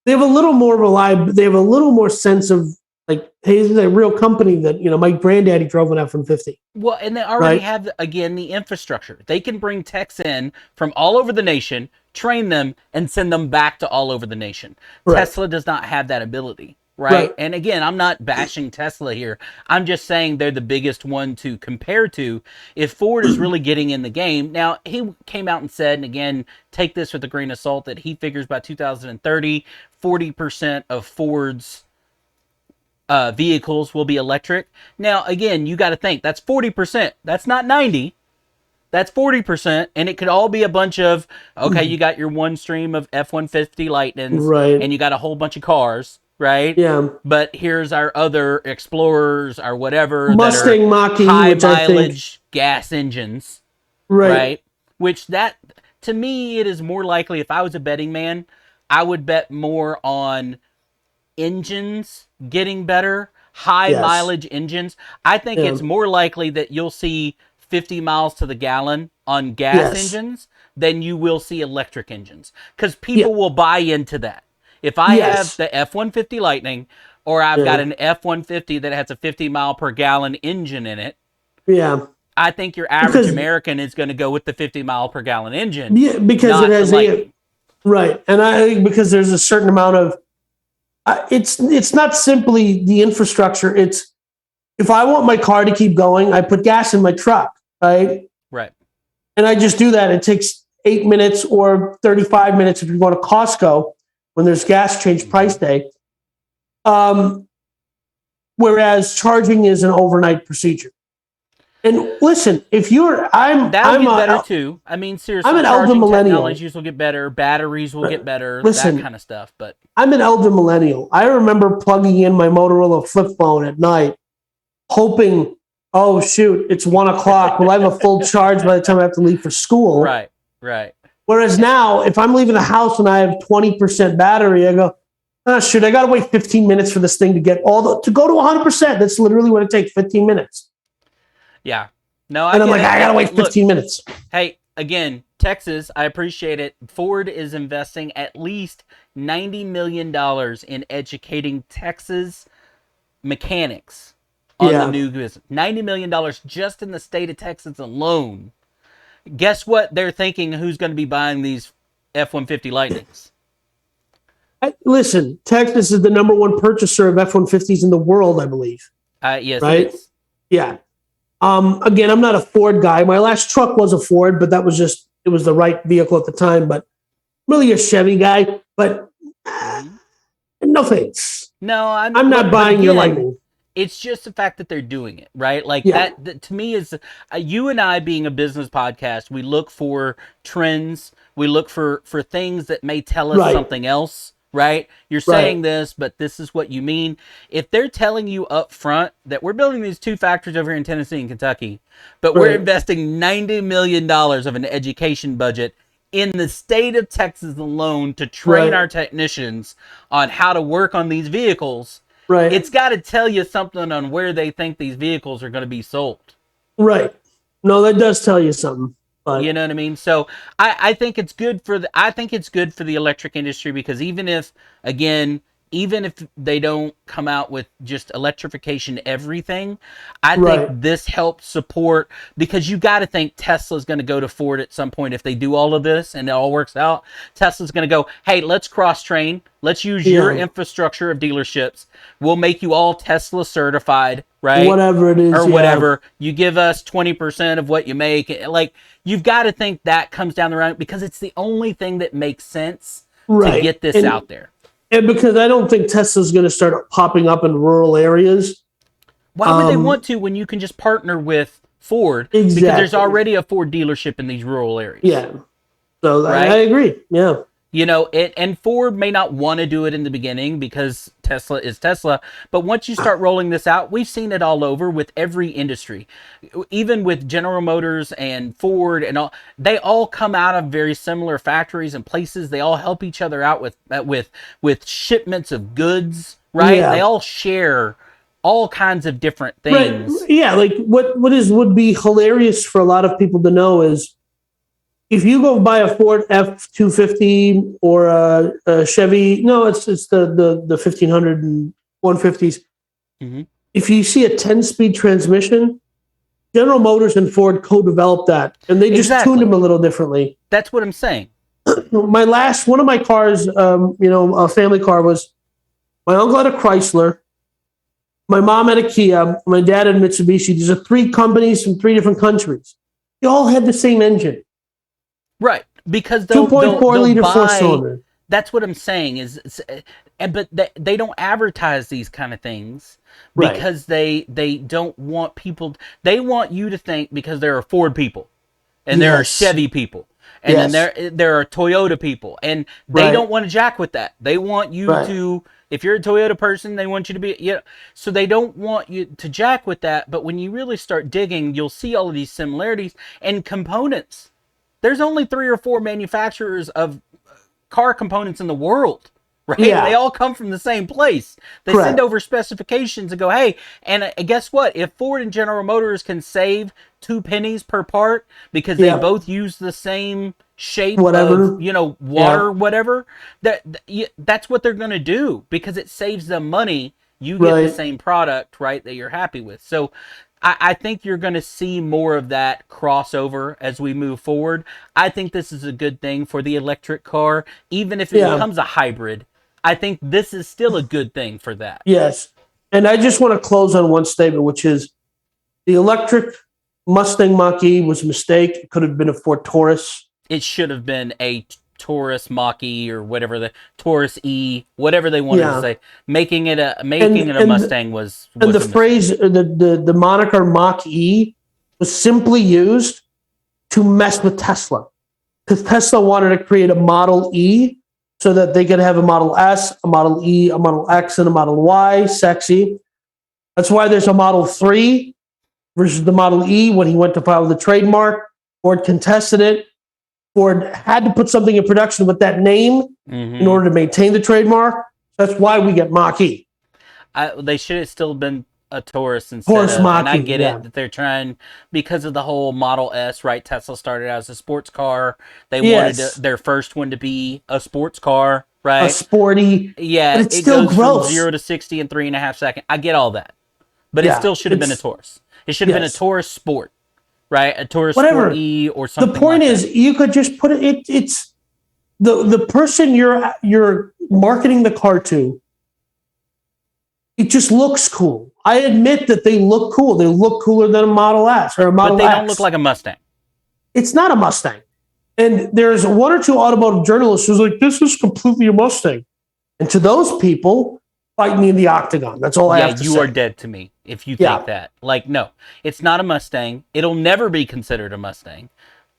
They have a little more reliable. They have a little more sense of, like, hey, this is a real company that, my granddaddy drove an F-150. Well, and they already have, again, the infrastructure. They can bring techs in from all over the nation, train them, and send them back to all over the nation. Tesla does not have that ability, right? And again, I'm not bashing Tesla here. I'm just saying they're the biggest one to compare to if Ford is really getting in the game. Now, he came out and said, and again, take this with a grain of salt, that he figures by 2030, 40% of Ford's vehicles will be electric. Now, again, you got to think that's 40%. That's not 90. That's 40%, and it could all be a bunch of, okay, you got your one stream of F-150 Lightnings, and you got a whole bunch of cars, right? Yeah. But here's our other Explorers or whatever Mustang Mach-E, high mileage gas engines, right? Which to me, it is more likely, if I was a betting man, I would bet more on engines getting better, high mileage engines. I think it's more likely that you'll see 50 miles to the gallon on gas engines than you will see electric engines, because people will buy into that. If I have the F-150 Lightning or I've got Yeah. an F-150 that has a 50 mile per gallon engine in it. Yeah. I think your average Because American is going to go with the 50 mile per gallon engine, yeah, because it not the has a Lightning. right, and I think because there's a certain amount of it's not simply the infrastructure. It's if I want my car to keep going, I put gas in my truck, right? Right. And I just do that. It takes 8 minutes or 35 minutes if you go to Costco when there's gas change price day. Um, whereas charging is an overnight procedure. And listen, if you're, That'll get better too. I mean, I'm seriously, an elder charging millennial. technologies will get better, batteries will get better, that Listen, kind of stuff. But I'm an elder millennial. I remember plugging in my Motorola flip phone at night, hoping, oh shoot, it's 1 o'clock. Will I have a full charge by the time I have to leave for school? right, right. Whereas now, if I'm leaving the house and I have 20% battery, I go, oh shoot, I got to wait 15 minutes for this thing to get to go to 100%. That's literally what it takes, 15 minutes. Yeah. No, I And I'm get like, it. I got to wait 15 Look, minutes. hey, again, Texas, I appreciate it. Ford is investing at least $90 million in educating Texas mechanics on the Yeah. new business. $90 million just in the state of Texas alone. Guess what they're thinking who's going to be buying these F-150 Lightnings? Listen, Texas is the number one purchaser of F-150s in the world, I believe. Yes, it Right? is. Yeah. Again, I'm not a Ford guy. My last truck was a Ford, but that was just, it was the right vehicle at the time. But I'm really a Chevy guy. But no thanks. No, I'm not buying your Lightning. It's just the fact that they're doing it, right? Like Yeah. that to me is you and I being a business podcast, we look for trends, we look for things that may tell us Right. something else, right? You're saying this, but this is what you mean. If they're telling you up front that we're building these two factories over here in Tennessee and Kentucky, but we're Right. investing $90 million of an education budget in the state of Texas alone to train Right. our technicians on how to work on these vehicles, Right. it's got to tell you something on where they think these vehicles are going to be sold. Right. No, that does tell you something. But You know what I mean? So I think it's good for the electric industry because even if they don't come out with just electrification everything, I think Right. this helps support because you got to think Tesla's going to go to Ford at some point if they do all of this and it all works out. Tesla's going to go, hey, let's cross train. Let's use your Yeah. infrastructure of dealerships. We'll make you all Tesla certified, right? Whatever it is, or yeah. whatever. You give us 20% of what you make. Like you've got to think that comes down the road because it's the only thing that makes sense Right. to get this out there. And because I don't think Tesla's going to start popping up in rural areas. Why would they want to when you can just partner with Ford? Exactly. Because there's already a Ford dealership in these rural areas. Yeah. So Right? I agree. Yeah. You know, and Ford may not want to do it in the beginning because Tesla is Tesla. But once you start rolling this out, we've seen it all over with every industry. Even with General Motors and Ford and all, they all come out of very similar factories and places. They all help each other out with shipments of goods, right? Yeah. They all share all kinds of different things. Right. Yeah, like would be hilarious for a lot of people to know is if you go buy a Ford F-250 or a Chevy, no, it's the 1500 and 150s. Mhm. If you see a 10-speed transmission, General Motors and Ford co-developed that, and they just tuned them a little differently. That's what I'm saying. One of my cars, a family car was my uncle had a Chrysler, my mom had a Kia, my dad had a Mitsubishi. These are three companies from three different countries. They all had the same engine. Right, because they'll 2.4 liter buy, 4-cylinder. That's what I'm saying but they don't advertise these kind of things Right. because they don't want people. They want you to think because there are Ford people, and there are Yes. Chevy people, and then there are Toyota people, and they Right. don't want to jack with that. They want you Right. to. If you're a Toyota person, they want you to be, so they don't want you to jack with that. But when you really start digging, you'll see all of these similarities and components. There's only 3 or 4 manufacturers of car components in the world, right? Yeah. They all come from the same place. They Correct. send over specifications and go, hey, and guess what? If Ford and General Motors can save 2 pennies per part because they Yeah. both use the same shape Whatever. of, water, whatever, that's what they're going to do because it saves them money You get the Right. same product, right, that you're happy with. So I think you're going to see more of that crossover as we move forward. I think this is a good thing for the electric car, even if it Yeah. becomes a hybrid. I think this is still a good thing for that. Yes. And I just want to close on one statement, which is the electric Mustang Mach-E was a mistake. It could have been a Ford Taurus. It should have been a Taurus Mach-E or whatever, the Taurus E, whatever they wanted to Yeah. say. Making it a And Mustang was and a the mistake. phrase, the moniker Mach-E was simply used to mess with Tesla. Because Tesla wanted to create a Model E so that they could have a Model S, a Model E, a Model X, and a Model Y. Sexy. That's why there's a Model 3 versus the Model E when he went to file the trademark. Ford contested it. Ford had to put something in production with that name in order to maintain the trademark. That's why we get Mach-E. They should have still been a Taurus instead Taurus of, and I Mach-E, get yeah. it that they're trying, because of the whole Model S, right? Tesla started out as a sports car. They Yes. wanted their first one to be a sports car, A right? sporty, Yeah, but it's it still goes from gross. 0 to 60 in 3.5 seconds. I get all that, but it Yeah, still should have been a it's- Taurus. It should have been a yes. Taurus Sport, right? A Taurus Whatever. Sport E or The something point like is, that. you could just put it. It's the person you're marketing the car to. It just looks cool. I admit that they look cool. They look cooler than a Model S or a Model But they X. don't look like a Mustang. It's not a Mustang. And there's one or two automotive journalists who's like, this is completely a Mustang. And to those people, fight me in the octagon. That's all I Yeah, have to you say. are dead to me if you Yeah. think that. Like, no, it's not a Mustang. It'll never be considered a Mustang.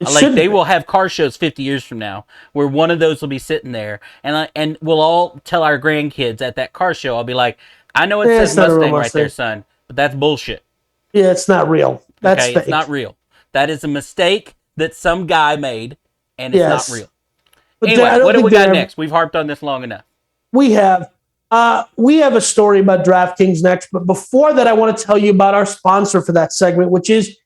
It Like, shouldn't they be. will have car shows 50 years from now where one of those will be sitting there, and we'll all tell our grandkids at that car show. I'll be like, I know it Yeah, says it's not a real Mustang right there, Mustang. son, but that's bullshit. Yeah, it's not real. That's Okay, fake. it's not real. That is a mistake that some guy made, and it's Yes. not real. But Anyway, I don't what do think we got they're- next? We've harped on this long enough. We have a story about DraftKings next, but before that, I want to tell you about our sponsor for that segment, which is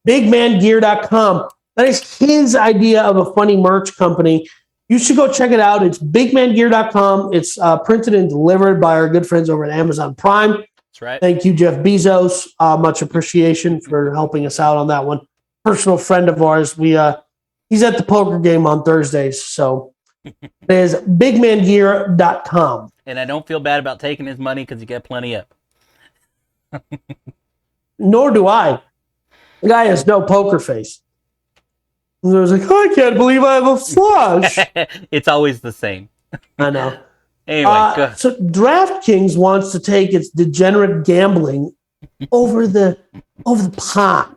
BigManGear.com. That is his idea of a funny merch company. You should go check it out. It's BigManGear.com. It's printed and delivered by our good friends over at Amazon Prime. That's right. Thank you, Jeff Bezos. Much appreciation for helping us out on that one. Personal friend of ours. He's at the poker game on Thursdays, so it is BigManGear.com. And I don't feel bad about taking his money because he got plenty up. Nor do I. The guy has no poker face. And I was like, oh, I can't believe I have a flush. It's always the same. I know. Anyway, go. So DraftKings wants to take its degenerate gambling over the pond.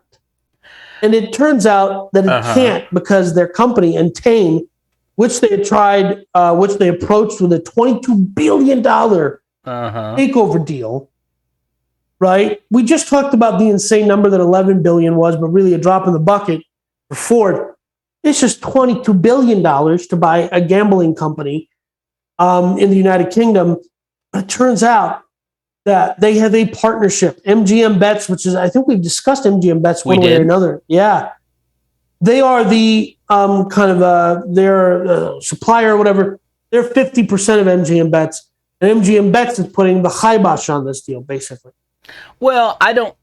And it turns out that it can't, because their company, Entain, which they had tried, which they approached with a $22 billion takeover deal, right? We just talked about the insane number that 11 billion was, but really a drop in the bucket for Ford. It's just $22 billion to buy a gambling company in the United Kingdom. But it turns out that they have a partnership, MGM Bets, which is, I think we've discussed MGM Bets one way or another. Yeah. They are the their supplier or whatever. They're 50% of MGM Bets. And MGM Bets is putting the kibosh on this deal, basically. Well, I don't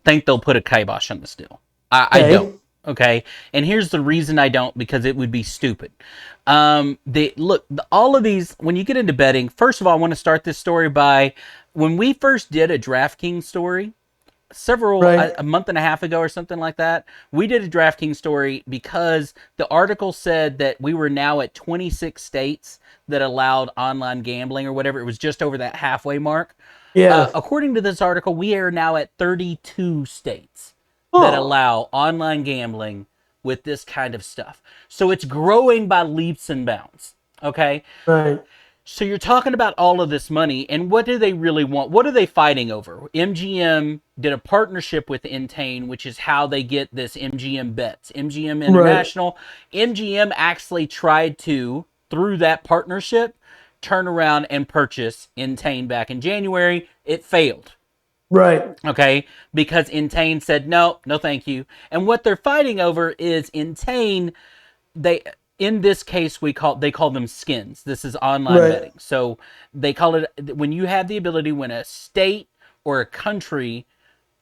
think they'll put a kibosh on this deal. I don't. Okay. And here's the reason I don't, because it would be stupid. All of these, when you get into betting, first of all, I want to start this story by, when we first did a DraftKings story, a month and a half ago or something like that, we did a DraftKings story because the article said that we were now at 26 states that allowed online gambling or whatever. It was just over that halfway mark. Yeah. According to this article, we are now at 32 states that allow online gambling with this kind of stuff. So it's growing by leaps and bounds. Okay? Right. So you're talking about all of this money, and what do they really want? What are they fighting over? MGM did a partnership with Entain, which is how they get this MGM Bets, MGM International. Right. MGM actually tried to, through that partnership, turn around and purchase Entain back in January. It failed. Right. Okay, because Entain said, no thank you. And what they're fighting over is MGM in this case, they call them skins. This is online betting. So they call it, when you have the ability, when a state or a country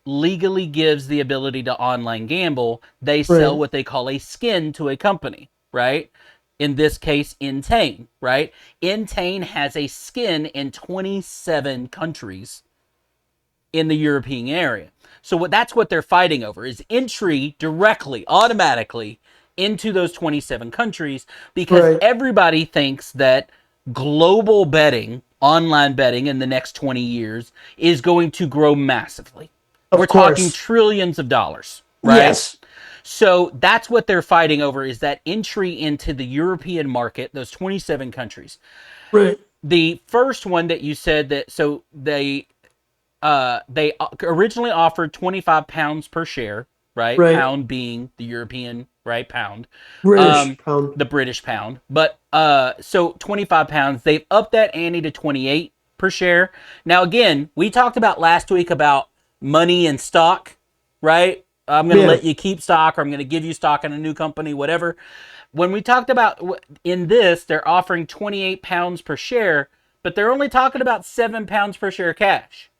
legally gives the ability to online gamble, they sell what they call a skin to a company, right? In this case, Entain, right? Entain has a skin in 27 countries in the European area. So that's what they're fighting over, is entry directly, automatically into those 27 countries, because everybody thinks that global betting, online betting in the next 20 years is going to grow massively. We're talking trillions of dollars, right? Yes. So that's what they're fighting over, is that entry into the European market, those 27 countries. Right. The first one that you said that, so they originally offered £25 per share, right? Pound being the European, right? Pound. British pound. The British pound. But so £25. They've upped that ante to 28 per share. Now again, we talked about last week about money and stock, right? I'm going to let you keep stock, or I'm going to give you stock in a new company, whatever. When we talked about in this, they're offering £28 per share, but they're only talking about £7 per share cash.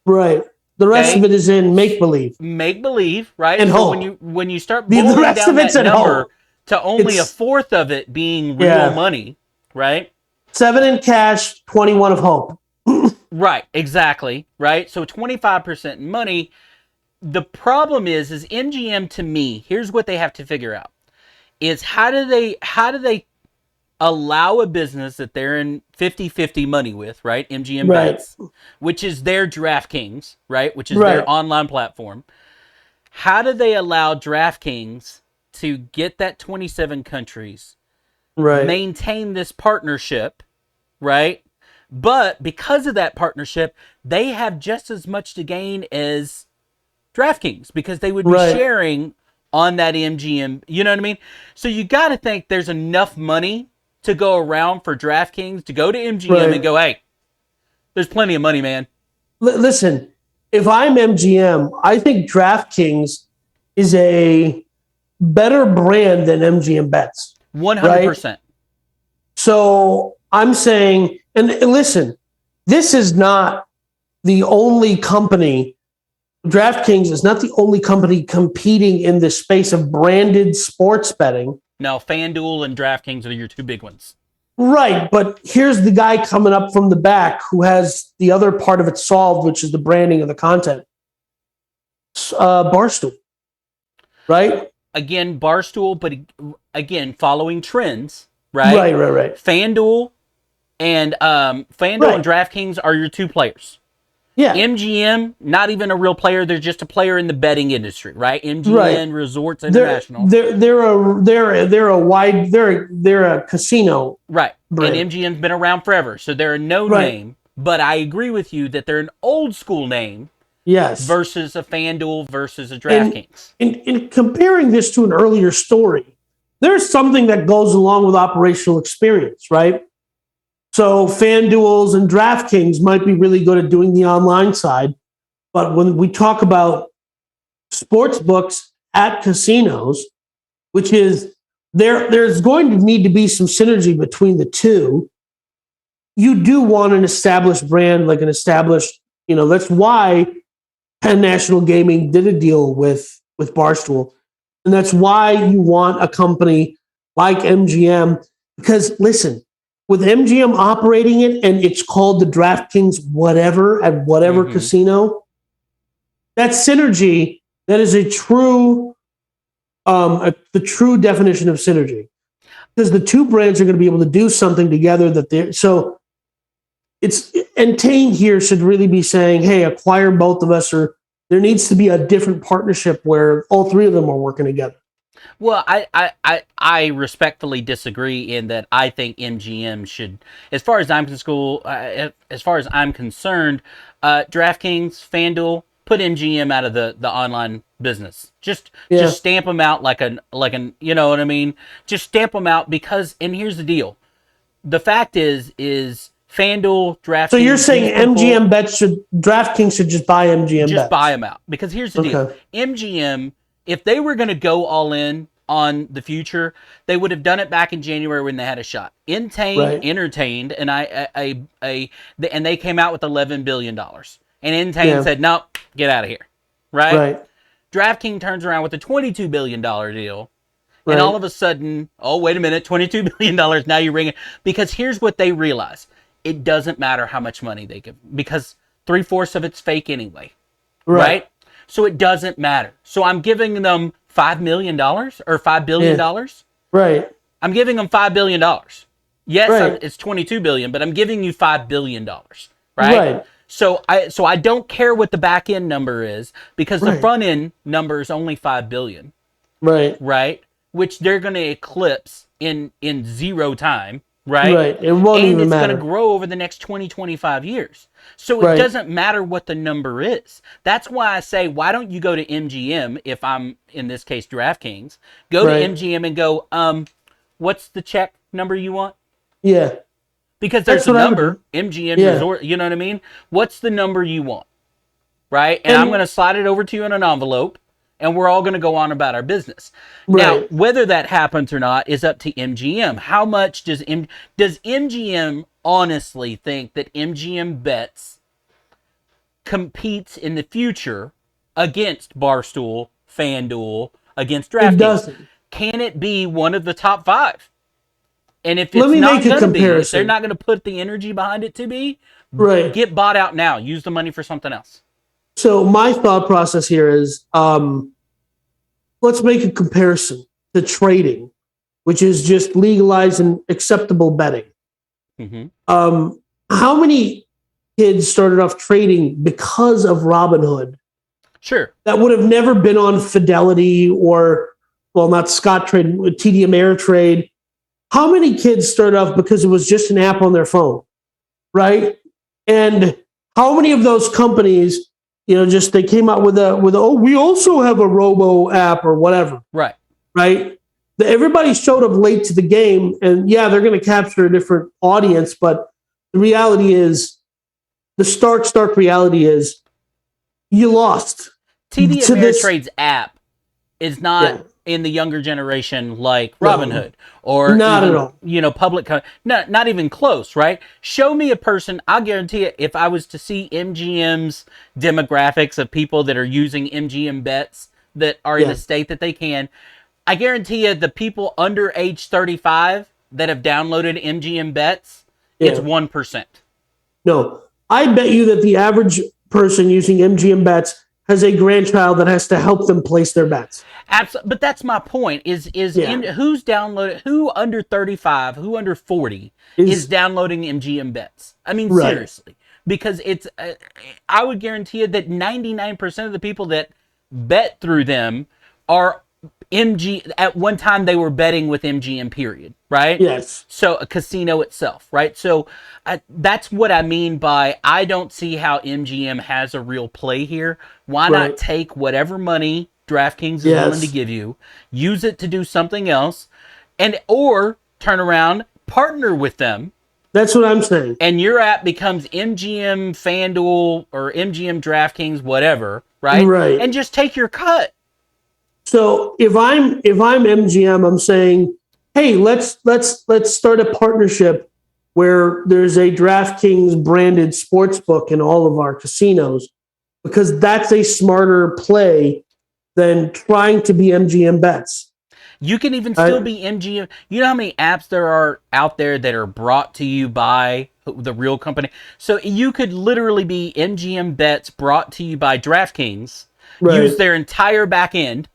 Right. The rest of it is in make believe. Make believe, right? And so hope. when you start boiling down that number to only a fourth of it being real money, right? 7 in cash, 21 of hope. Right, exactly. Right. So 25% in money. The problem is MGM, to me, here's what they have to figure out, is how do they allow a business that they're in 50-50 money with, right? MGM Bets, which is their DraftKings, right? Which is their online platform. How do they allow DraftKings to get that 27 countries, maintain this partnership, right? But because of that partnership, they have just as much to gain as DraftKings, because they would be sharing on that MGM, you know what I mean? So you got to think there's enough money to go around for DraftKings to go to MGM and go, hey, there's plenty of money, man. Listen, if I'm MGM, I think DraftKings is a better brand than MGM Bets. 100%. Right? So I'm saying, and listen, this is not the only company. DraftKings is not the only company competing in this space of branded sports betting. No, FanDuel and DraftKings are your two big ones. Right, but here's the guy coming up from the back who has the other part of it solved, which is the branding of the content. Barstool, right? Again, Barstool, but again, following trends, right? Right. FanDuel and and DraftKings are your two players. Yeah. MGM, not even a real player. They're just a player in the betting industry, right? MGM Resorts International. They're a casino. Right. brand. And MGM's been around forever. So they're a no name, but I agree with you that they're an old school name. Yes. Versus a FanDuel versus a DraftKings. In comparing this to an earlier story, there's something that goes along with operational experience, right? So FanDuels and DraftKings might be really good at doing the online side, but when we talk about sports books at casinos, which is there's going to need to be some synergy between the two. You do want an established brand, like an established, that's why Penn National Gaming did a deal with Barstool. And that's why you want a company like MGM, because listen, with MGM operating it and it's called the DraftKings whatever at whatever casino, that synergy, that is a true, the true definition of synergy. Because the two brands are going to be able to do something together so it's Entain here should really be saying, hey, acquire both of us, or there needs to be a different partnership where all three of them are working together. Well, I respectfully disagree in that I think MGM should, as far as I'm concerned, DraftKings, FanDuel, put MGM out of the online business. Just stamp them out like an you know what I mean? Just stamp them out, because, and here's the deal. The fact is FanDuel, DraftKings. So you're saying DraftKings should just buy MGM Just bets. Buy them out. Because here's the deal. MGM, if they were going to go all in, on the future, they would have done it back in January when they had a shot. Entertained, and and they came out with $11 billion. And Entertained said, nope, get out of here. Right? DraftKings turns around with a $22 billion deal. And all of a sudden, oh, wait a minute, $22 billion, now you're ringing. Because here's what they realize. It doesn't matter how much money they give. Because 3/4 of it's fake anyway. Right? So it doesn't matter. So I'm giving them $5 million or $5 billion. Right. I'm giving them $5 billion. Yes, it's $22 billion, but I'm giving you $5 billion. Right? So I don't care what the back end number is, because the front end number is only $5 billion. Right? Which they're going to eclipse in zero time. Right? It won't and even it's matter. going to grow over the next 20, 25 years. So it doesn't matter what the number is. That's why I say, why don't you go to MGM, if I'm, in this case, DraftKings, go to MGM and go, what's the check number you want? Yeah. Because there's a number, MGM Resort, you know what I mean? What's the number you want? Right? And I'm going to slide it over to you in an envelope, and we're all going to go on about our business. Now, whether that happens or not is up to MGM. How much does MGM honestly think that MGM Bets competes in the future against Barstool, FanDuel, against DraftKings? It doesn't. Can it be one of the top 5? And if it's not going to be, if they're not going to put the energy behind it to be, get bought out now. Use the money for something else. So my thought process here is, let's make a comparison to trading, which is just legalized and acceptable betting. How many kids started off trading because of Robinhood? Sure. That would have never been on Fidelity or, well, not Scott Trade, TD Ameritrade. How many kids started off because it was just an app on their phone, right? And how many of those companies, just they came out with we also have a robo app or whatever. Right. Everybody showed up late to the game, and they're going to capture a different audience, but the reality is, the stark reality is, you lost. TD Ameritrade's app is not in the younger generation like Robinhood or not even, at all. public. Not even close, right? Show me a person. I'll guarantee it. If I was to see MGM's demographics of people that are using MGM Bets that are in the state that they can, I guarantee you the people under age 35 that have downloaded MGM Bets, it's 1%. No, I bet you that the average person using MGM Bets has a grandchild that has to help them place their bets. Absolutely, but that's my point. Who's downloaded? Who under 35? Who under 40 is downloading MGM Bets? I mean, seriously, because it's. I would guarantee you that 99% of the people that bet through them are MG. At one time, they were betting with MGM. Period. Right. Yes. So a casino itself. Right. So that's what I mean by I don't see how MGM has a real play here. Why not take whatever money DraftKings is willing to give you, use it to do something else, or turn around, partner with them. That's what I'm saying. And your app becomes MGM FanDuel or MGM DraftKings, whatever, right? Right. And just take your cut. So if I'm MGM, I'm saying, hey, let's start a partnership where there's a DraftKings branded sports book in all of our casinos, because that's a smarter play than trying to be MGM Bets. You can even still be MGM. You know how many apps there are out there that are brought to you by the real company? So you could literally be MGM Bets brought to you by DraftKings, use their entire back end,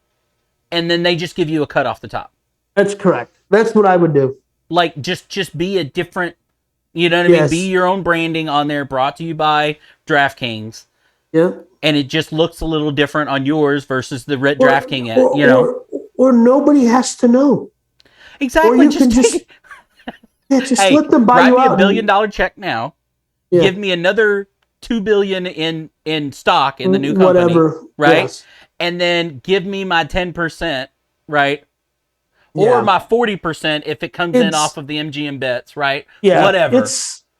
and then they just give you a cut off the top. That's correct. That's what I would do. Like, just be a different, you know what I mean? Be your own branding on there, brought to you by DraftKings. Yeah. And it just looks a little different on yours versus the DraftKings app, Or nobody has to know. Exactly. Or you can just let them buy you out. Write me $1 billion check now. Yeah. Give me another $2 billion in stock in the new company. Whatever. Right? Yes. And then give me my 10%, right? Or my 40% if it comes in off of the MGM Bets, right? Yeah. Whatever.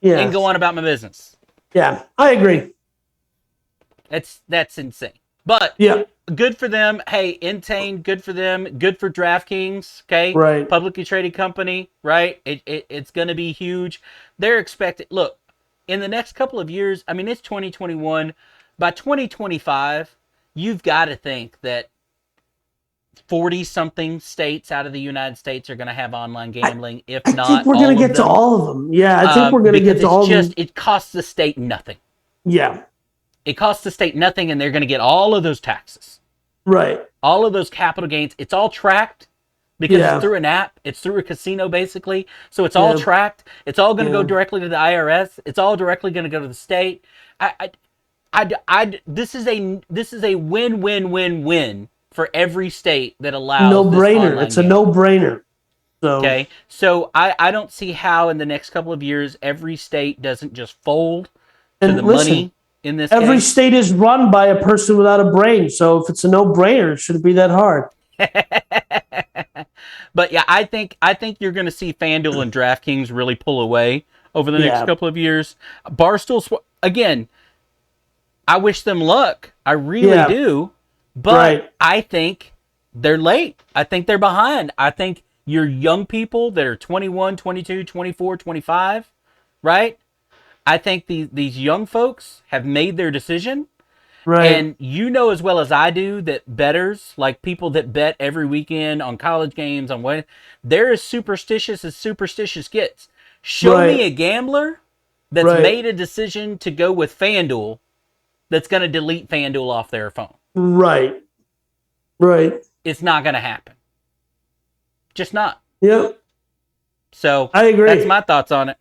And go on about my business. Yeah, I agree. That's insane. But Yeah. good for them. Hey, Entain, good for them. Good for DraftKings. Okay, Right. publicly traded company. Right. It's going to be huge. They're expected. Look, in the next couple of years. I mean, it's 2021. By 2025, you've got to think that 40 something states out of the United States are going to have online gambling, if I think not we're going all to of get to them. all of them. Yeah, I think we're going to Because get to it's all of just, them. it costs the state nothing. Yeah. It costs the state nothing, and they're going to get all of those taxes. Right. All of those capital gains. It's all tracked because it's Yeah. through an app. It's through a casino, basically. So it's all Yeah. tracked. It's all going to go Yeah. directly to the IRS. It's all directly going to go to the state. This is a win-win-win-win for every state that No allows this brainer. online It's a gambling. no brainer. So, Okay, so I don't see how in the next couple of years every state doesn't just fold to the and listen, money in this every game. state is run by a person without a brain. So if it's a no brainer, it shouldn't be that hard. But yeah, I think you're going to see FanDuel and DraftKings really pull away over the next Yeah. couple of years. Again, I wish them luck. I really Yeah. do. But Right. I think they're late. I think they're behind. I think your young people that are 21, 22, 24, 25, right? I think these young folks have made their decision. Right. And you know as well as I do that bettors, like people that bet every weekend on college games, on what, they're as superstitious gets. Show me Right. a gambler that's Right. made a decision to go with FanDuel that's going to delete FanDuel off their phone. Right. Right. It's not going to happen. Just not. Yep. So I agree. that's my thoughts on it.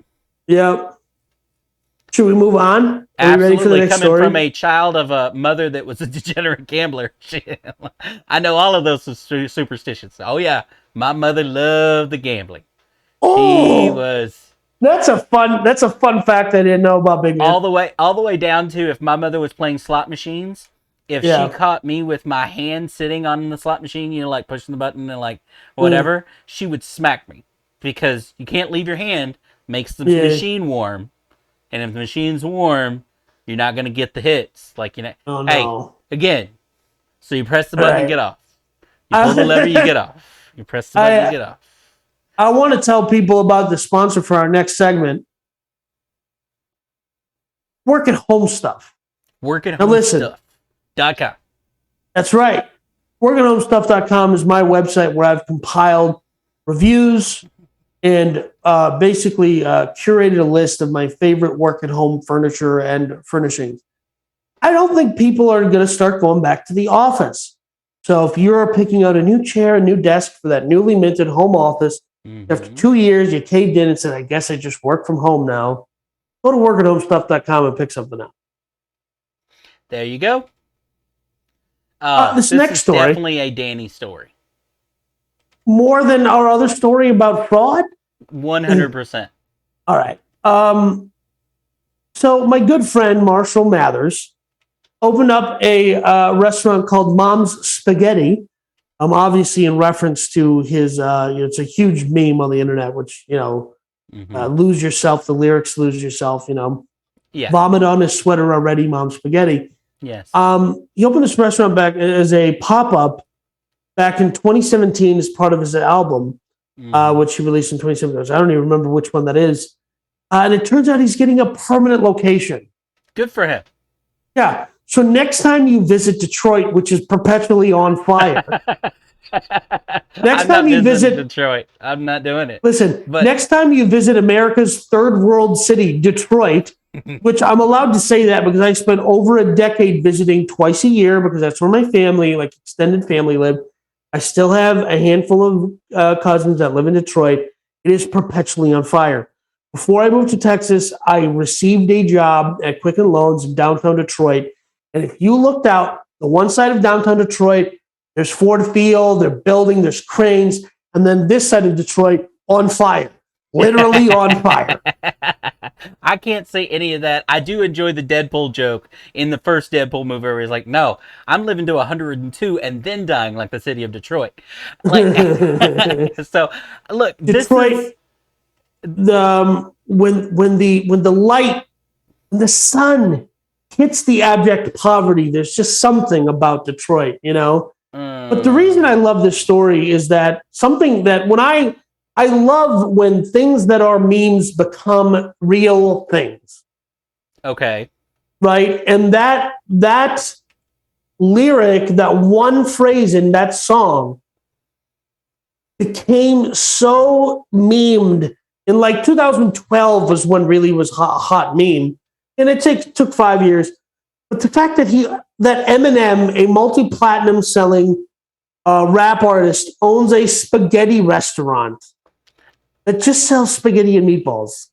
Yep. Should we move on? Are you ready for the Absolutely. next Coming story? from a child of a mother that was a degenerate gambler, I know all of those superstitions. Oh yeah, my mother loved the gambling. She Oh, was that's a fun fact I didn't know about Big Man. all the way down to if my mother was playing slot machines, if Yeah. she caught me with my hand sitting on the slot machine, like pushing the button and like whatever, she would smack me because you can't leave your hand, makes the Yeah. machine warm. And if the machine's warm, you're not going to get the hits. Like, Oh, hey, no. again, so you press the button and Right. get off. You pull the lever, you get off. You press the button, you get off. I want to tell people about the sponsor for our next segment. Work at home stuff. Work at Now home listen. stuff.com. That's right. Workathomstuff.com is my website where I've compiled reviews and basically curated a list of my favorite work at home furniture and furnishings. I don't think people are going to start going back to the office. So if you're picking out a new chair, a new desk for that newly minted home office, after 2 years you caved in and said, I guess I just work from home now, go to workathomstuff.com and pick something out. There you go. This next is story, definitely a Danny story. more than our other story about fraud. 100%. All right. So my good friend Marshall Mathers opened up a restaurant called Mom's Spaghetti. Obviously in reference to his, it's a huge meme on the internet, which, lose yourself, the lyrics, lose yourself, Yeah. vomit on his sweater already, Mom's Spaghetti. Yes. He opened this restaurant back as a pop-up back in 2017 as part of his album, which he released in 2017. I don't even remember which one that is. And it turns out he's getting a permanent location. Good for him. Yeah. So next time you visit Detroit, which is perpetually on fire, next time you visit Detroit, I'm not doing it. Listen, But- next time you visit America's third world city, Detroit, which I'm allowed to say that because I spent over a decade visiting twice a year because that's where my family, like extended family, live. I still have a handful of cousins that live in Detroit. It is perpetually on fire. Before I moved to Texas, I received a job at Quicken Loans in downtown Detroit. And if you looked out the one side of downtown Detroit, there's Ford Field, they're building, there's cranes. And then this side of Detroit, on fire. Literally on fire. I can't say any of that. I do enjoy the Deadpool joke in the first Deadpool movie where he's like, no, I'm living to 102 and then dying like the city of Detroit. Like, so, look, Detroit, when the light, when the sun hits the abject poverty. There's just something about Detroit, you know? But the reason I love this story is that something that when I love when things that are memes become real things. Okay. Right? And that lyric, that one phrase in that song became so memed in like 2012 was when really was hot meme. And it took 5 years. But the fact that Eminem, a multi-platinum selling rap artist, owns a spaghetti restaurant that just sells spaghetti and meatballs.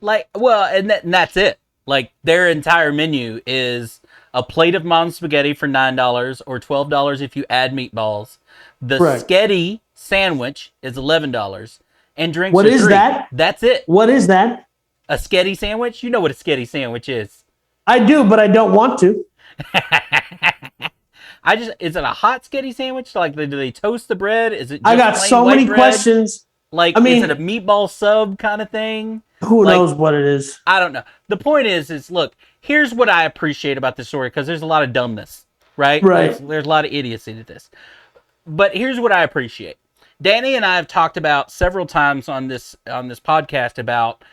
Like, well, and that's it. Like, their entire menu is a plate of mom's spaghetti for $9 or $12 if you add meatballs. The Correct. sketty sandwich is $11, and drinks What are is $3. that? That's it. What is that? A sketty sandwich? You know what a sketty sandwich is. I do, but I don't want to. Is it a hot sketty sandwich? Like, do they toast the bread? Is it just I got plain so white many bread? questions. Like, I mean, is it a meatball sub kind of thing? Who Like, knows what it is? I don't know. The point is look, here's what I appreciate about this story, because there's a lot of dumbness, right? Right. There's a lot of idiocy to this. But here's what I appreciate. Danny and I have talked about several times on this podcast about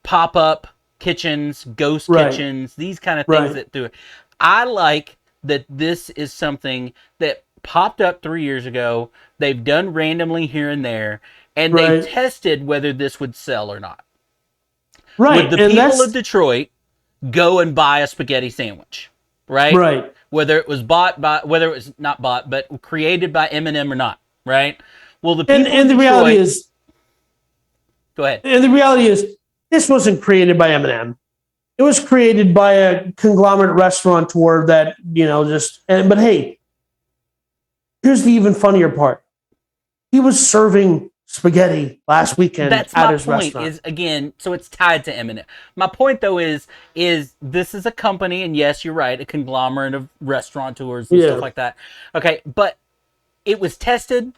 pop-up kitchens, ghost kitchens, these kind of things that do it. I like that this is something that popped up 3 years ago. They've done randomly here and there, and they tested whether this would sell or not. Right. Would the people of Detroit go and buy a spaghetti sandwich? Right? Right. Whether it was not bought, but created by Eminem or not, right? Well, the people and the Detroit, reality is, go ahead. And the reality is, this wasn't created by Eminem. It was created by a conglomerate restaurateur that, you know, but hey, here's the even funnier part. He was serving spaghetti last weekend at his restaurant. That's my point, is, again, so it's tied to Eminem. My point, though, is this is a company, and yes, you're right, a conglomerate of restaurateurs and stuff like that. Okay, but it was tested,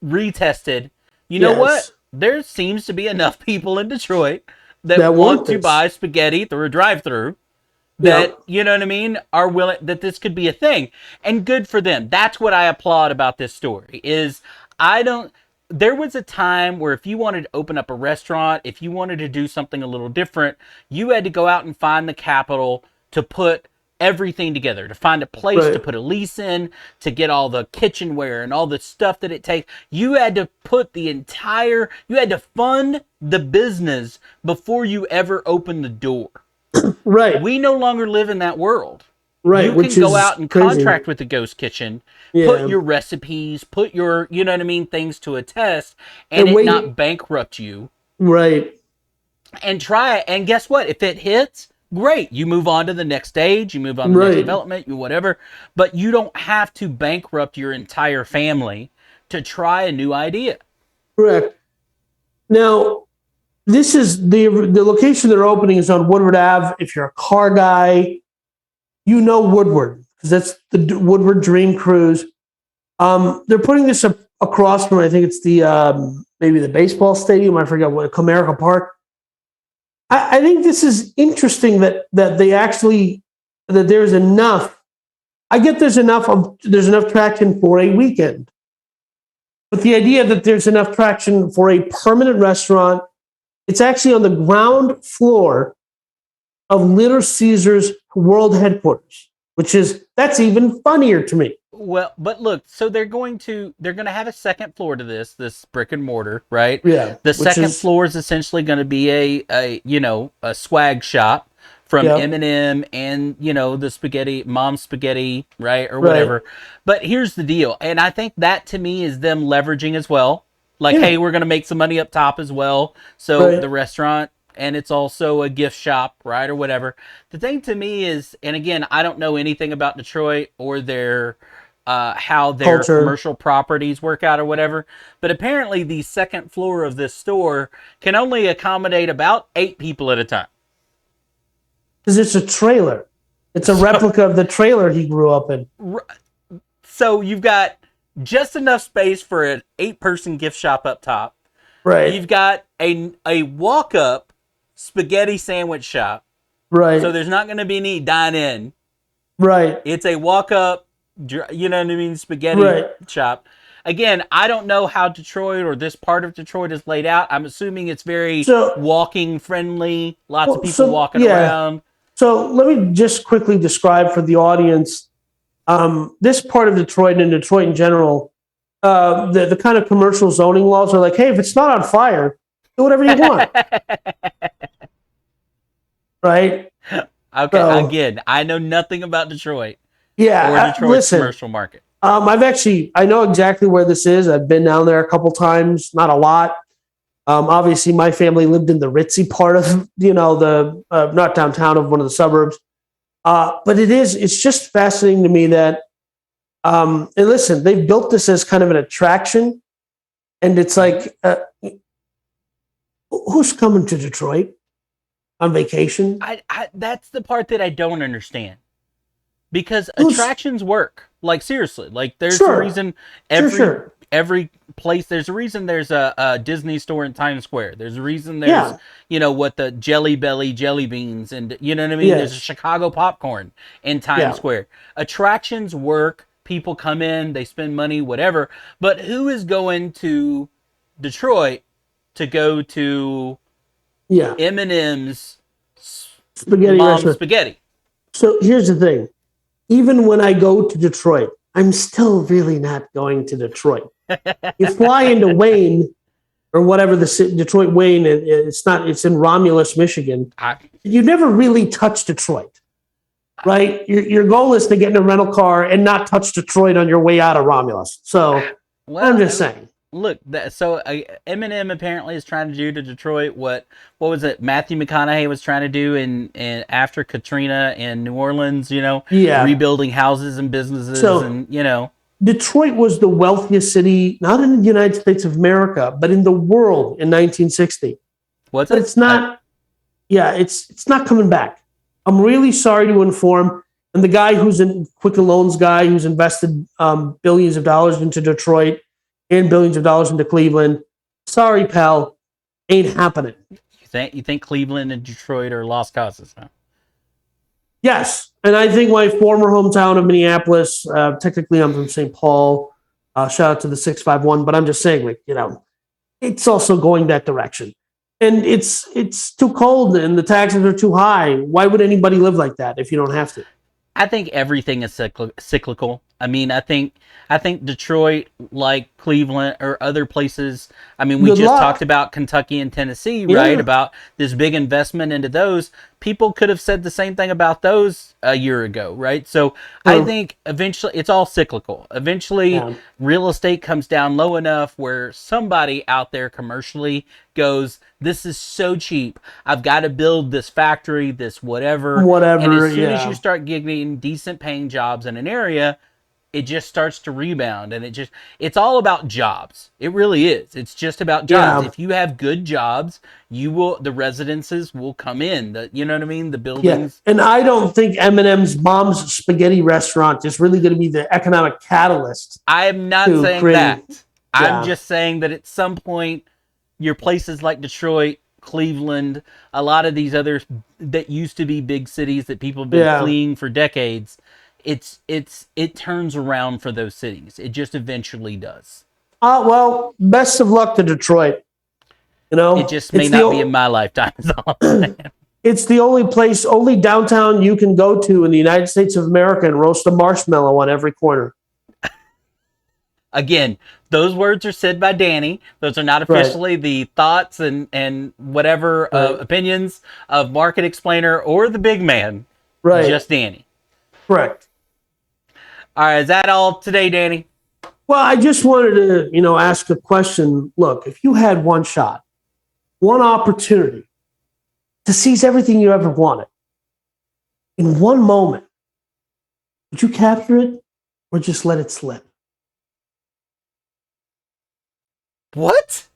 retested. You know what? There seems to be enough people in Detroit that want to buy spaghetti through a drive-thru that, you know what I mean, are willing, that this could be a thing. And good for them. That's what I applaud about this story, is there was a time where if you wanted to open up a restaurant, if you wanted to do something a little different, you had to go out and find the capital to put everything together, to find a place to put a lease in, to get all the kitchenware and all the stuff that it takes. You had to you had to fund the business before you ever opened the door. Right. We no longer live in that world. Right. You can go out and contract with the ghost kitchen, put your recipes, put your, you know what I mean, things to a test, and it not bankrupt you. Right. And try it. And guess what? If it hits, great. You move on to the next stage, you move on to the next development, you whatever. But you don't have to bankrupt your entire family to try a new idea. Correct. Now, this is the location they're opening is on Woodward Ave. If you're a car guy, you know Woodward, because that's the Woodward Dream Cruise. They're putting this across from, I think it's the maybe the baseball stadium. I forget what, Comerica Park. I think this is interesting that they actually, that there's enough. I get there's enough traction for a weekend, but the idea that there's enough traction for a permanent restaurant, it's actually on the ground floor of Little Caesars world headquarters, that's even funnier to me. Well, but look, so they're going to have a second floor to this brick and mortar, right? Yeah. The second floor is essentially going to be a swag shop from Eminem and, the mom's spaghetti, right? Or whatever. But here's the deal. And I think that to me is them leveraging as well. Like, hey, we're going to make some money up top as well. So the restaurant, and it's also a gift shop, right? Or whatever. The thing to me is, and again, I don't know anything about Detroit or their how their commercial properties work out or whatever. But apparently the second floor of this store can only accommodate about 8 people at a time. Because it's a trailer. It's a replica of the trailer he grew up in. So you've got just enough space for an 8-person gift shop up top. Right. You've got a walk-up spaghetti sandwich shop. Right. So there's not going to be any dine in. Right. It's a walk up, you know what I mean, spaghetti Right. shop. Again, I don't know how Detroit or this part of Detroit is laid out. I'm assuming it's very So, walking friendly, lots of well, people so walking yeah. around. So let me just quickly describe for the audience this part of Detroit and Detroit in general. The kind of commercial zoning laws are like, hey, if it's not on fire, do whatever you want, right? Okay, So again, I know nothing about Detroit or yeah, Detroit's listen, commercial market. I know exactly where this is. I've been down there a couple times, not a lot. Obviously, my family lived in the ritzy part of, the not downtown, of one of the suburbs. But it's just fascinating to me that, and listen, they've built this as kind of an attraction. And it's like, who's coming to Detroit on vacation? That's the part that I don't understand. Because Who's attractions work. Like seriously, like there's a sure, reason sure, every sure. every place. There's a reason there's a Disney store in Times Square. There's a reason there's Yeah, what the Jelly Belly jelly beans and you know what I mean. There's a yes, Chicago popcorn in Times yeah, Square. Attractions work. People come in, they spend money, whatever. But who is going to Detroit to go to yeah. Eminem's Spaghetti mom's restaurant. spaghetti? So here's the thing. Even when I go to Detroit, I'm still really not going to Detroit. You fly into Wayne or whatever Detroit Wayne. It's not. It's in Romulus, Michigan. I, You never really touch Detroit, right? Your goal is to get in a rental car and not touch Detroit on your way out of Romulus. So I'm just well, saying. look, so Eminem apparently is trying to do to Detroit what was it Matthew McConaughey was trying to do in after Katrina in New Orleans, Yeah. rebuilding houses and businesses So and Detroit was the wealthiest city, not in the United States of America, but in the world in 1960. what's But it? it's not. Yeah, it's not coming back. I'm really sorry to inform. And the guy who's in Quicken Loans guy who's invested billions of dollars into Detroit and billions of dollars into Cleveland. Sorry, pal, ain't happening. You think Cleveland and Detroit are lost causes, huh? Yes, and I think my former hometown of Minneapolis. Technically, I'm from St. Paul. Shout out to the 651, but I'm just saying, like, it's also going that direction. And it's too cold and the taxes are too high. Why would anybody live like that if you don't have to? I think everything is cyclical. I mean, I think Detroit, like Cleveland or other places. I mean, we Good just talked luck. about Kentucky and Tennessee, right? Yeah. About this big investment into those. People could have said the same thing about those a year ago, right? So I True. think eventually it's all cyclical. Eventually, Yeah. real estate comes down low enough where somebody out there commercially goes, "This is so cheap. I've got to build this factory, this whatever." And Whatever. as soon as you Yeah. start getting decent paying jobs in an area, it just starts to rebound and it's all about jobs. It really is. It's just about jobs. Yeah. If you have good jobs, the residences will come in. You know what I mean? The Yeah. buildings. And I don't think Eminem's mom's spaghetti restaurant is really going to be the economic catalyst I am not to saying creating. that. I'm Yeah. just saying that at some point, your places like Detroit, Cleveland, a lot of these others that used to be big cities that people have been Yeah. fleeing for decades, it turns around for those cities. It just eventually does. Well, best of luck to Detroit. It just may not be in my lifetime. Is all I'm saying. It's the only place, only downtown you can go to in the United States of America and roast a marshmallow on every corner. Again, those words are said by Danny. Those are not Right. officially the thoughts and whatever Right. opinions of Market Explainer or the big man. Right. Just Danny. Correct. All right, is that all today, Danny? Well, I just wanted to, ask a question. Look, if you had one shot, one opportunity to seize everything you ever wanted in one moment, would you capture it or just let it slip? What?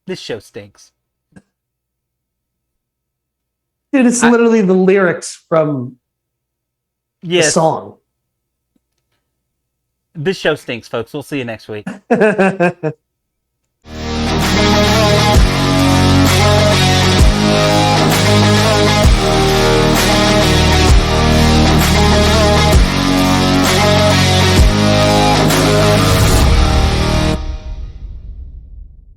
This show stinks. Dude, it's literally the lyrics from the Yes, song. this show stinks, folks. We'll see you next week.